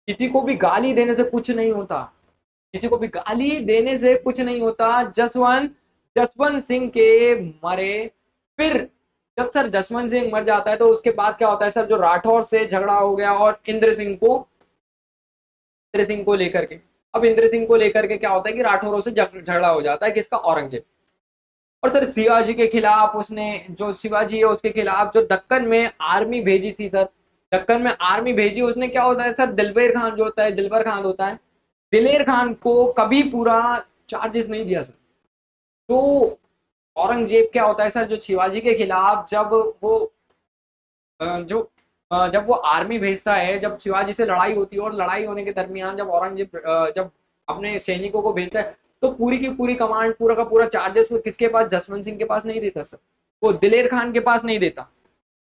किसी को भी गाली देने से कुछ नहीं होता, किसी को भी गाली देने से कुछ नहीं होता। जसवंत जसवंत सिंह के मरे, फिर जब सर जसवंत सिंह मर जाता है, तो उसके बाद क्या होता है सर, जो राठौर से झगड़ा हो गया, और इंद्र सिंह को लेकर के, अब इंद्र सिंह को लेकर के क्या होता है कि राठौरों से झगड़ा हो जाता है, किसका, औरंगजेब। और सर शिवाजी के खिलाफ उसने, जो शिवाजी है उसके खिलाफ जो दक्कन में आर्मी भेजी थी सर, दक्कन में आर्मी भेजी उसने। क्या होता है सर, दिलबर खान जो होता है, दिलबर खान होता है, दिलेर खान को कभी पूरा चार्जेस नहीं दिया सर। तो औरंगजेब क्या होता है सर, जो शिवाजी के खिलाफ जब वो जो जब वो आर्मी भेजता है, जब शिवाजी से लड़ाई होती है और लड़ाई होने के दरमियान जब औरंगजेब जब अपने सैनिकों को भेजता है, तो पूरी की पूरी कमांड, पूरा का पूरा चार्जेस वो किसके पास, जसवंत सिंह के पास नहीं देता सर, वो दिलेर खान के पास नहीं देता।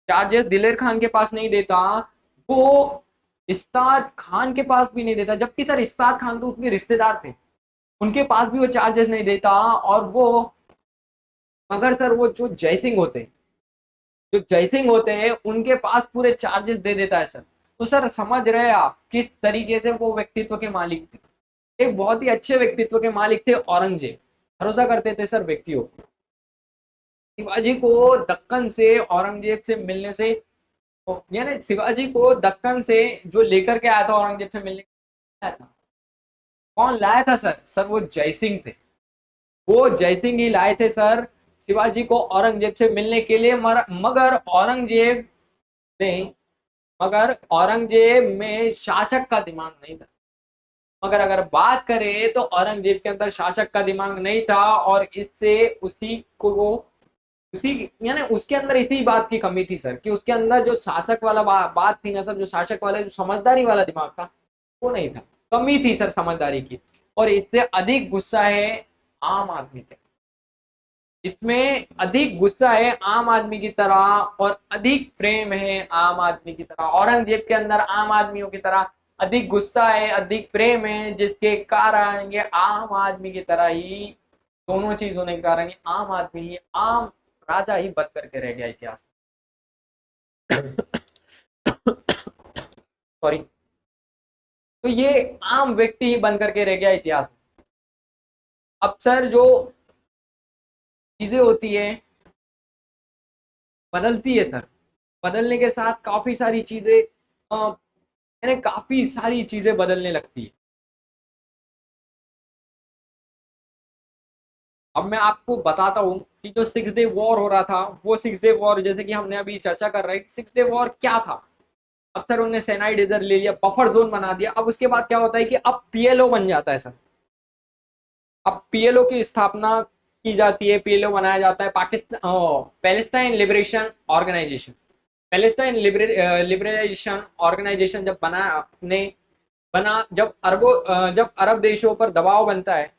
चार्जेस दिलेर खान के पास नहीं देता, वो इस्ताद खान के पास भी नहीं देता, जबकि सर इस्ताद खान तो उसके रिश्तेदार थे, उनके पास भी वो चार्जेस नहीं देता। और वो, मगर सर वो जो जयसिंह होते हैं, जो जयसिंह होते हैं उनके पास पूरे चार्जेस दे देता है सर। तो सर समझ रहे हैं आप किस तरीके से वो व्यक्तित्व के मालिक थे, एक बहुत ही अच्छे व्यक्तित्व के मालिक थे औरंगजेब, भरोसा करते थे सर व्यक्तियों को। शिवाजी को दक्कन से औरंगजेब से मिलने से, यानी शिवाजी को दक्कन से जो लेकर के आया था औरंगजेब से मिलने आया था, कौन लाया था सर, सर वो जयसिंह थे, वो जयसिंह ही लाए थे सर शिवाजी को औरंगजेब से मिलने के लिए। मगर औरंगजेब ने, मगर औरंगजेब में शासक का दिमाग नहीं था। मगर अगर बात करें तो औरंगजेब के अंदर शासक का दिमाग नहीं था, और इससे उसी को वो, उसी, यानी उसके अंदर इसी बात की कमी थी सर, कि उसके अंदर जो शासक वाला बात थी ना सर, जो शासक वाला, जो समझदारी वाला दिमाग था, वो नहीं था, कमी थी सर समझदारी की। और इससे अधिक गुस्सा है आम आदमी पे, इसमें अधिक गुस्सा है आम आदमी की तरह, और अधिक प्रेम है आम आदमी की तरह। औरंगजेब के अंदर आम आदमियों की तरह अधिक गुस्सा है, अधिक प्रेम है, जिसके कारण ये आम आदमी की तरह ही, दोनों चीज होने के कारण ये आम आदमी ही, आम राजा ही बन करके रह गया इतिहास सॉरी। तो ये आम व्यक्ति ही बन करके रह गया इतिहास में। अब सर जो चीजें होती है बदलती है सर, बदलने के साथ काफी सारी चीजें, यानी काफी सारी चीजें बदलने लगती है। अब मैं आपको बताता हूँ कि जो 6 डे वॉर हो रहा था, वो 6 डे वॉर, जैसे कि हमने अभी चर्चा कर रहे हैं, 6 डे वॉर क्या था। अब सर उन्होंने सेनाई डेजर्ट ले लिया, बफर जोन बना दिया। अब उसके बाद क्या होता है कि अब पीएलओ बन जाता है सर। अब पीएलओ की स्थापना की जाती है, पीएलओ बनाया जाता है, Pakistan Palestine Liberation Organization, Palestine Liberation Organization जब बना, ने बना, जब अरब देशों पर दबाव बनता है,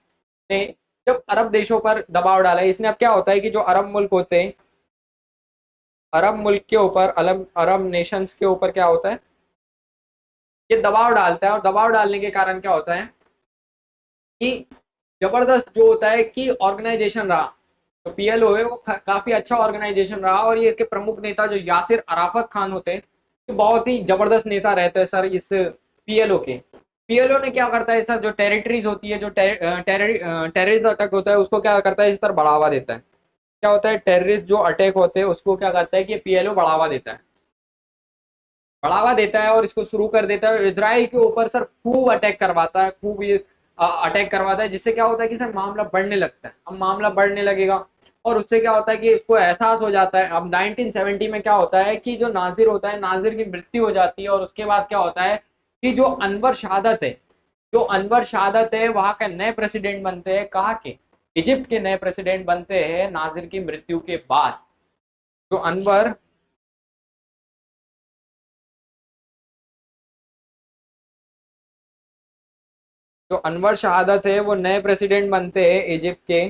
ने जब अरब देशों पर दबाव डाला है इसने। अब क्या होता है कि जो अरब मुल्क होते हैं, अरब मुल्क के ऊपर, अरब नेशंस के ऊपर क्या होता है, ये दबाव डालता है। और दबाव डालने के कारण क्या होता है कि जबरदस्त जो होता है कि ऑर्गेनाइजेशन रहा, तो पीएलओ है वो काफी अच्छा ऑर्गेनाइजेशन रहा। और ये इसके प्रमुख नेता जो यासिर अराफत खान होते हैं, तो बहुत ही जबरदस्त नेता रहते हैं सर इस पीएलओ के। पीएलओ ने क्या करता है सर, जो टेरिटरीज होती है, जो टेररिस्ट अटैक होता है, उसको क्या करता है, इस पर बढ़ावा देता है। क्या होता है, टेररिस्ट जो अटैक होते हैं उसको क्या करता है कि पीएलओ बढ़ावा देता है, बढ़ावा देता है और इसको शुरू कर देता है। इसराइल के ऊपर सर खूब अटैक करवाता है, खूब ये अटैक करवाता है, जिससे क्या होता है कि सर मामला बढ़ने लगता है। अब मामला बढ़ने लगेगा और उससे क्या होता है कि इसको एहसास हो जाता है। अब 1970 में क्या होता है कि जो नाजिर होता है, नाजिर की मृत्यु हो जाती है। और उसके बाद क्या होता है कि जो अनवर शहादत है, जो अनवर शहादत है वहां के नए प्रेसिडेंट बनते हैं, कहा के इजिप्ट के नए प्रेसिडेंट बनते हैं नाजिर की मृत्यु के बाद। जो अनवर, जो अनवर शहादत है वो नए प्रेसिडेंट बनते हैं इजिप्ट के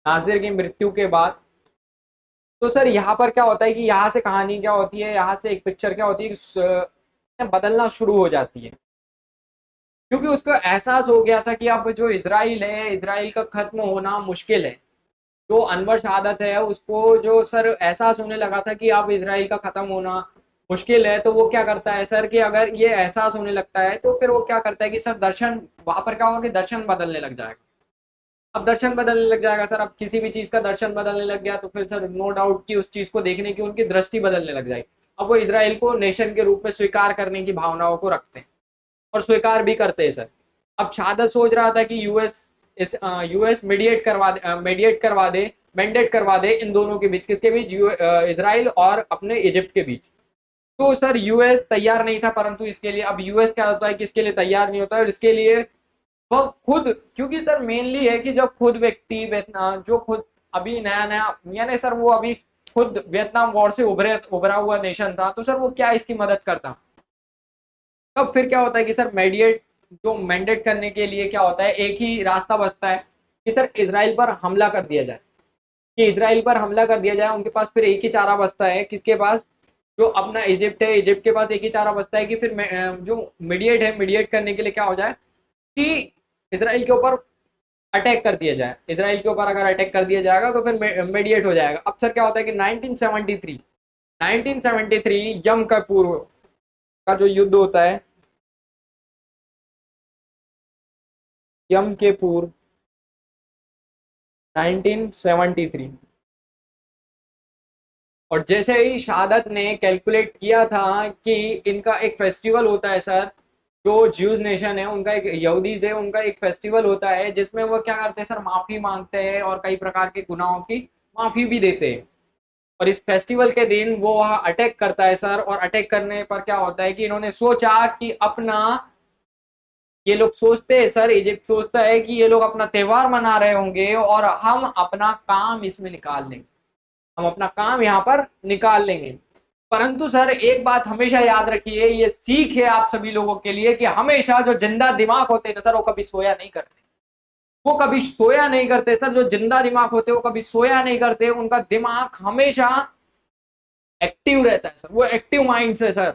नाजिर की मृत्यु के बाद। तो सर यहाँ पर क्या होता है कि यहाँ से कहानी क्या होती है, यहाँ से एक पिक्चर क्या होती है कि बदलना शुरू हो जाती है। क्योंकि उसको एहसास हो गया था कि अब जो इसराइल है, इसराइल का खत्म होना मुश्किल है। जो अनवर शहादत है उसको जो सर एहसास होने लगा था कि अब इसराइल का खत्म होना मुश्किल है, तो वो क्या करता है सर कि अगर ये एहसास होने लगता है तो फिर वो क्या करता है कि सर दर्शन, वहां पर क्या होगा कि दर्शन बदलने लग जाएगा। अब दर्शन बदलने लग जाएगा सर, अब किसी भी चीज का दर्शन बदलने लग गया तो फिर सर नो डाउट कि उस चीज को देखने की उनकी दृष्टि बदलने लग जाएगी। अब वो इसराइल को नेशन के रूप में स्वीकार करने की भावनाओं को रखते हैं और स्वीकार भी करते हैं सर। अब शहादत सोच रहा था कि यूएस इस यूएस मीडिएट करवा दे, मैंडेट करवा दे इन दोनों के बीच, किसके बीच, इजराइल और अपने इजिप्ट के बीच। तो सर यूएस तैयार नहीं था, परंतु इसके लिए अब यूएस क्या होता है कि इसके लिए तैयार नहीं होता है, और इसके लिए वह खुद, क्योंकि सर मेनली है कि जब खुद व्यक्ति जो खुद अभी नया नया, यानी सर वो अभी खुद वियतनाम वॉर से उभरा हुआ नेशन था, तो सर वो क्या इसकी मदद करता। तब फिर क्या होता है कि सर जो मैंडेट करने के लिए क्या होता है, एक ही रास्ता बचता है कि सर इसराइल पर हमला कर दिया जाए, कि इसराइल पर हमला कर दिया जाए। उनके पास फिर एक ही चारा बचता है, किसके पास, जो अपना इजिप्ट है, इजिप्ट के पास एक ही चारा बचता है कि फिर जो मीडिएट करने के लिए क्या हो जाए कि इसराइल के ऊपर अटैक कर दिया जाए। इसराइल के ऊपर अगर अटैक कर दिया जाएगा तो फिर मीडिएट हो जाएगा। अब सर क्या होता है कि 1973 यम का पूर्व का जो युद्ध होता है, यम के पूर्व 1973, और जैसे ही शहादत ने कैलकुलेट किया था कि इनका एक फेस्टिवल होता है सर, जो ज्यूज नेशन है उनका, एक यहूदीज है उनका एक फेस्टिवल होता है जिसमें वो क्या करते हैं सर, माफी मांगते हैं और कई प्रकार के गुनाहों की माफी भी देते हैं। और इस फेस्टिवल के दिन वो वहाँ अटैक करता है सर, और अटैक करने पर क्या होता है कि इन्होंने सोचा कि अपना, ये लोग सोचते हैं सर, इजिप्ट सोचता है कि ये लोग अपना त्योहार मना रहे होंगे और हम अपना काम इसमें निकाल लेंगे, हम अपना काम यहाँ पर निकाल लेंगे। परंतु सर एक बात हमेशा याद रखिए, ये सीख है आप सभी लोगों के लिए कि हमेशा जो जिंदा दिमाग होते हैं सर, वो कभी सोया नहीं करते, वो कभी सोया नहीं करते सर। जो जिंदा दिमाग होते हैं वो कभी सोया नहीं करते, उनका दिमाग हमेशा एक्टिव रहता है सर, वो एक्टिव माइंड से सर,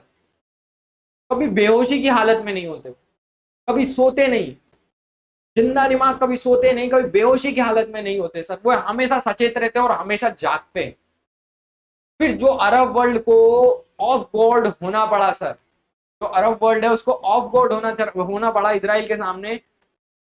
कभी बेहोशी की हालत में नहीं होते, कभी सोते नहीं। जिंदा दिमाग कभी सोते नहीं, कभी बेहोशी की हालत में नहीं होते सर, वो हमेशा सचेत रहते हैं और हमेशा जागते हैं। फिर जो अरब वर्ल्ड को ऑफ बोर्ड होना पड़ा सर, जो अरब वर्ल्ड है उसको ऑफ बोर्ड होना पड़ा इसराइल के सामने।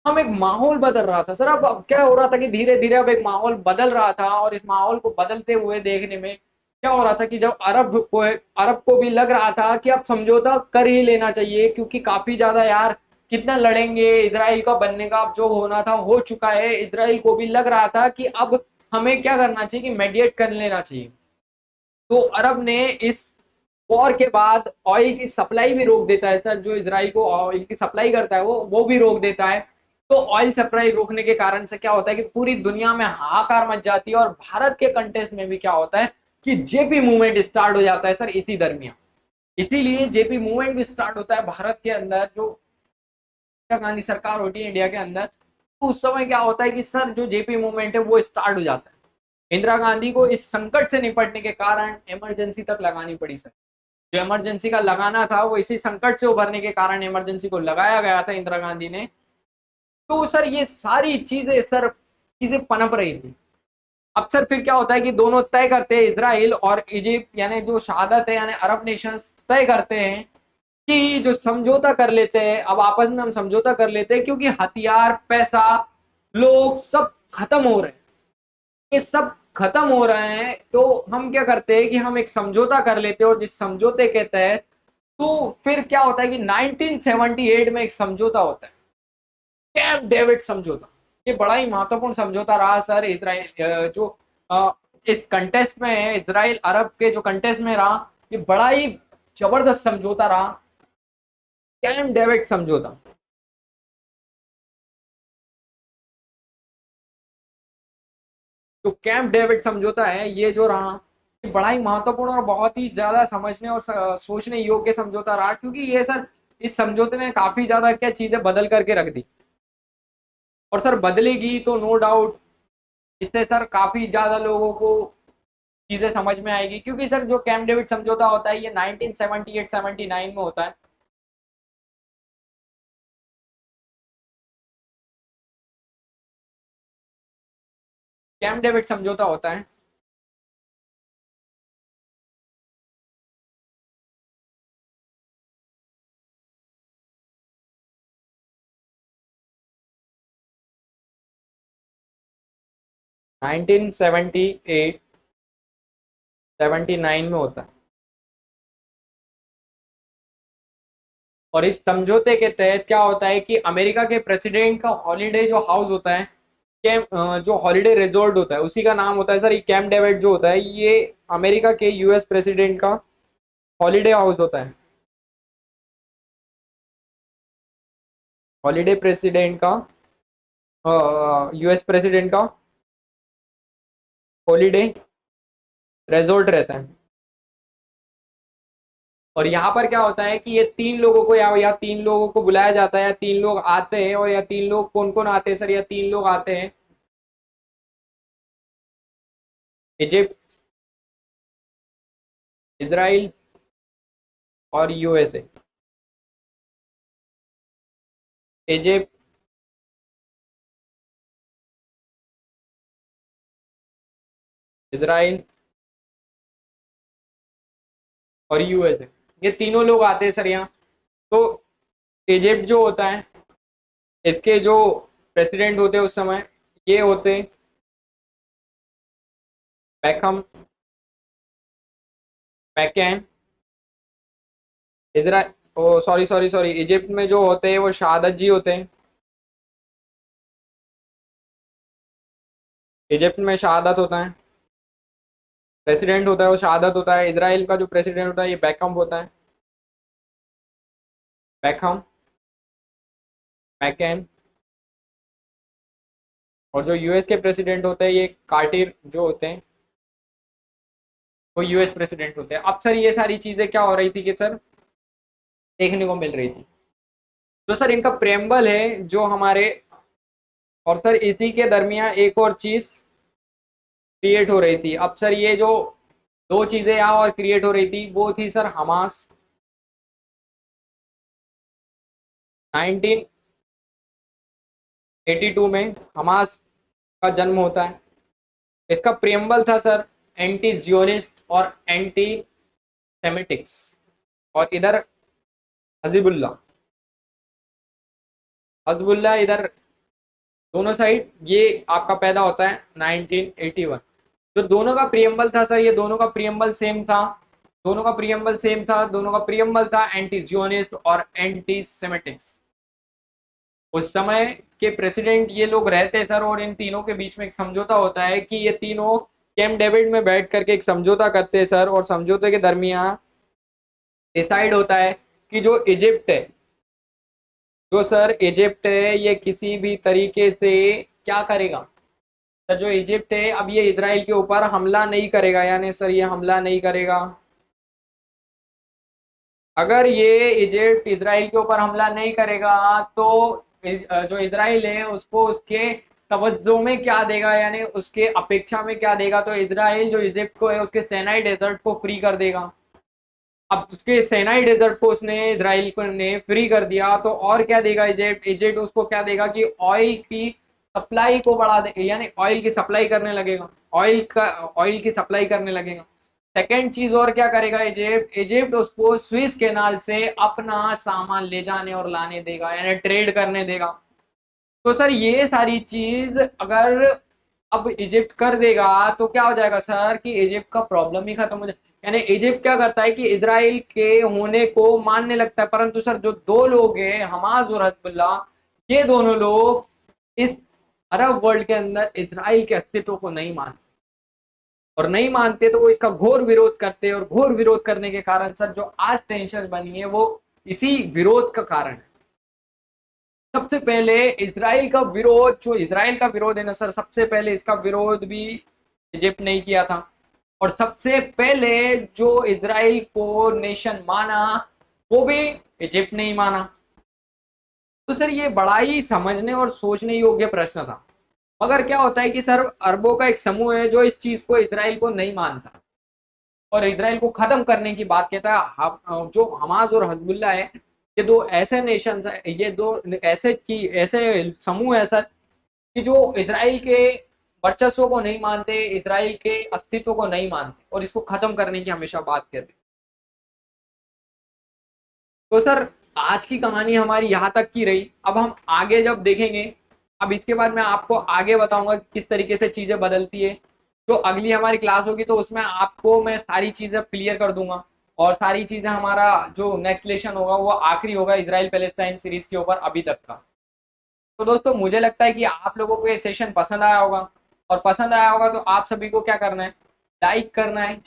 हम एक माहौल बदल रहा था सर, अब क्या हो रहा था कि धीरे धीरे अब एक माहौल बदल रहा था, और इस माहौल को बदलते हुए देखने में क्या हो रहा था कि जब अरब को भी लग रहा था कि अब समझौता कर ही लेना चाहिए, क्योंकि काफी ज्यादा यार कितना लड़ेंगे, इसराइल का बनने का अब जो होना था हो चुका है। इसराइल को भी लग रहा था कि अब हमें क्या करना चाहिए कि मेडिएट कर लेना चाहिए। तो अरब ने इस वॉर के बाद ऑयल की सप्लाई भी रोक देता है सर, जो इसराइल को ऑयल की सप्लाई करता है वो भी रोक देता है। तो ऑयल सप्लाई रोकने के कारण से क्या होता है कि पूरी दुनिया में हाहाकार मच जाती है, और भारत के कंटेस्ट में भी क्या होता है कि जेपी मूवमेंट स्टार्ट हो जाता है सर इसी दरमियान। इसीलिए जेपी मूवमेंट भी स्टार्ट होता है भारत के अंदर, जो इंदिरा गांधी सरकार होती है इंडिया के अंदर। तो उस समय क्या होता है कि सर जो जेपी मूवमेंट है वो स्टार्ट हो जाता है। इंदिरा गांधी को इस संकट से निपटने के कारण इमरजेंसी तक लगानी पड़ी सर, जो इमरजेंसी का लगाना था वो इसी संकट से उभरने के कारण इमरजेंसी को लगाया गया था इंदिरा गांधी ने। तो सर ये सारी चीजें पनप रही थी। अब सर फिर क्या होता है कि दोनों तय करते हैं, इसराइल और इजिप्ट, यानी जो शहादत है यानी अरब नेशंस तय करते हैं कि जो समझौता कर लेते हैं, अब आपस में हम समझौता कर लेते हैं, क्योंकि हथियार, पैसा, लोग सब खत्म हो रहे हैं, ये सब खत्म हो रहे हैं। तो हम क्या करते हैं कि हम एक समझौता कर लेते हैं, और जिस समझौते के तहत, तो फिर क्या होता है कि 1978 में एक समझौता होता है, कैंप डेविड समझौता। ये बड़ा ही महत्वपूर्ण समझौता रहा सर, इसराइल जो इस कंटेस्ट में है, इसराइल अरब के जो कंटेस्ट में रहा, ये बड़ा ही जबरदस्त समझौता रहा, कैंप डेविड समझौता। जो कैंप डेविड समझौता है ये जो रहा, ये बड़ा ही महत्वपूर्ण और बहुत ही ज्यादा समझने और सोचने योग्य समझौता रहा, क्योंकि ये सर इस समझौते ने काफी ज्यादा क्या चीजें बदल करके रख दी, और सर बदलेगी तो नो डाउट इससे सर काफी ज्यादा लोगों को चीजें समझ में आएगी। क्योंकि सर जो कैंप डेविड समझौता होता है ये 1978-79 में होता है। कैंप डेविड समझौता होता है। 1978 79 में होता है। और इस समझौते के तहत क्या होता है कि अमेरिका के प्रेसिडेंट का हॉलीडे जो हाउस होता है, जो हॉलीडे रिजॉर्ट होता है उसी का नाम होता है सर, ये कैंप डेविड जो होता है ये अमेरिका के यूएस प्रेसिडेंट का हॉलीडे हाउस होता है। हॉलीडे प्रेसिडेंट का, यूएस प्रेसिडेंट का हॉलीडे रिजॉर्ट रहता है। और यहाँ पर क्या होता है कि ये तीन लोगों को या तीन लोगों को बुलाया जाता है, या तीन लोग आते हैं। और या तीन लोग कौन कौन आते हैं सर? या तीन लोग आते हैं, इजिप्ट, इसराइल और यूएसए। इजिप्ट, इसराइल और यूएसए, ये तीनों लोग आते हैं सर यहाँ। तो इजिप्ट जो होता है, इसके जो प्रेसिडेंट होते हैं उस समय ये होते बैकम, बैकैन। इसराइल, ओ सॉरी सॉरी सॉरी, इजिप्ट में जो होते हैं वो शहादत जी होते हैं। इजिप्ट में शहादत होता है, प्रेसिडेंट होता है वो शहादत होता है। इसराइल का जो प्रेसिडेंट होता है ये बैकम होता है, बैकम, बैकैन। और जो यूएस के प्रेसिडेंट होते हैं ये कार्टर जो होते हैं, वो यूएस प्रेसिडेंट होते हैं। अब सर ये सारी चीजें क्या हो रही थी कि सर देखने को मिल रही थी। तो सर इनका प्रेम्बल है जो हमारे, और सर इसी के दरमियान एक और चीज क्रिएट हो रही थी। अब सर ये जो दो चीजें यहाँ और क्रिएट हो रही थी वो थी सर हमास। 1982 में हमास का जन्म होता है। इसका प्रेम्बल था सर एंटी जियोनिस्ट और एंटी सेमेटिक्स। और इधर हजीबुल्ला, हजबुल्ला इधर, दोनों साइड ये आपका पैदा होता है 1981। जो दोनों का प्रियम्बल था सर, ये दोनों का प्रियम्बल सेम था, दोनों का प्रियम्बल सेम था, दोनों का प्रियम्बल था एंटी जियोनिस्ट और एंटी सेमेटिक्स। उस समय के प्रेसिडेंट ये लोग रहते सर, और इन तीनों के बीच में एक समझौता होता है कि ये तीनों कैंप डेविड में बैठ करके एक समझौता करते हैं सर। और समझौते के दरमियान डिसाइड होता है कि जो इजिप्ट है, जो सर इजिप्ट है ये किसी भी तरीके से क्या करेगा सर, जो इजिप्ट है अब ये इसराइल के ऊपर हमला नहीं करेगा, यानी सर ये हमला नहीं करेगा। अगर ये इजिप्ट इसराइल के ऊपर हमला नहीं करेगा तो जो इसराइल है उसको उसके तवज्जो में क्या देगा, यानी उसके अपेक्षा में क्या देगा, तो इसराइल जो इजिप्ट को है उसके सेनाई डेजर्ट को फ्री कर देगा। अब उसके सेनाई डेजर्ट को उसने इसराइल को ने फ्री कर दिया तो और क्या देगा इजिप्ट? इजिप्ट उसको क्या देगा कि ऑयल की सप्लाई को बढ़ा दे, यानी ऑयल की सप्लाई करने लगेगा, ऑयल की सप्लाई करने लगेगा। सेकेंड चीज और क्या करेगा इजिप्ट? इजिप्ट उसको स्विस कैनाल से अपना सामान ले जाने और लाने देगा, यानी ट्रेड करने देगा। तो सर ये सारी चीज अगर अब इजिप्ट कर देगा तो क्या हो जाएगा सर कि इजिप्ट का प्रॉब्लम ही खत्म हो जाए। यानी इजिप्ट क्या करता है कि इसराइल के होने को मानने लगता है, परंतु सर जो दो लोग हैं हमास और हजबुल्ला, ये दोनों लोग इस अरब वर्ल्ड के अंदर इसराइल के अस्तित्व को नहीं मानते। और नहीं मानते तो वो इसका घोर विरोध करते हैं, और घोर विरोध करने के कारण सर जो आज टेंशन बनी है वो इसी विरोध का कारण है। सबसे पहले इसराइल का विरोध, जो इसराइल का विरोध है ना सर, सबसे पहले इसका विरोध भी इजिप्ट नहीं किया था। और सबसे पहले जो इसराइल को नेशन माना वो भी इजिप्ट नहीं माना। तो सर ये बड़ा ही समझने और सोचने योग्य प्रश्न था। मगर क्या होता है कि सर अरबों का एक समूह है जो इस चीज को, इसराइल को नहीं मानता और इसराइल को खत्म करने की बात कहता है। जो हमास और हजबुल्ला है, ये दो ऐसे नेशन है, ये दो ऐसे समूह है सर कि जो इसराइल के वर्चस्व को नहीं मानते, इसराइल के अस्तित्व को नहीं मानते और इसको खत्म करने की हमेशा बात करते। तो सर आज की कहानी हमारी यहाँ तक की रही। अब हम आगे जब देखेंगे, अब इसके बाद मैं आपको आगे बताऊंगा किस तरीके से चीजें बदलती है। जो अगली हमारी क्लास होगी तो उसमें आपको मैं सारी चीजें क्लियर कर दूंगा और सारी चीजें हमारा जो नेक्स्ट लेशन होगा वो आखिरी होगा इजराइल पैलेस्टाइन सीरीज के ऊपर अभी तक का। तो दोस्तों मुझे लगता है कि आप लोगों को ये सेशन पसंद आया होगा, और पसंद आया होगा तो आप सभी को क्या करना है, लाइक करना है,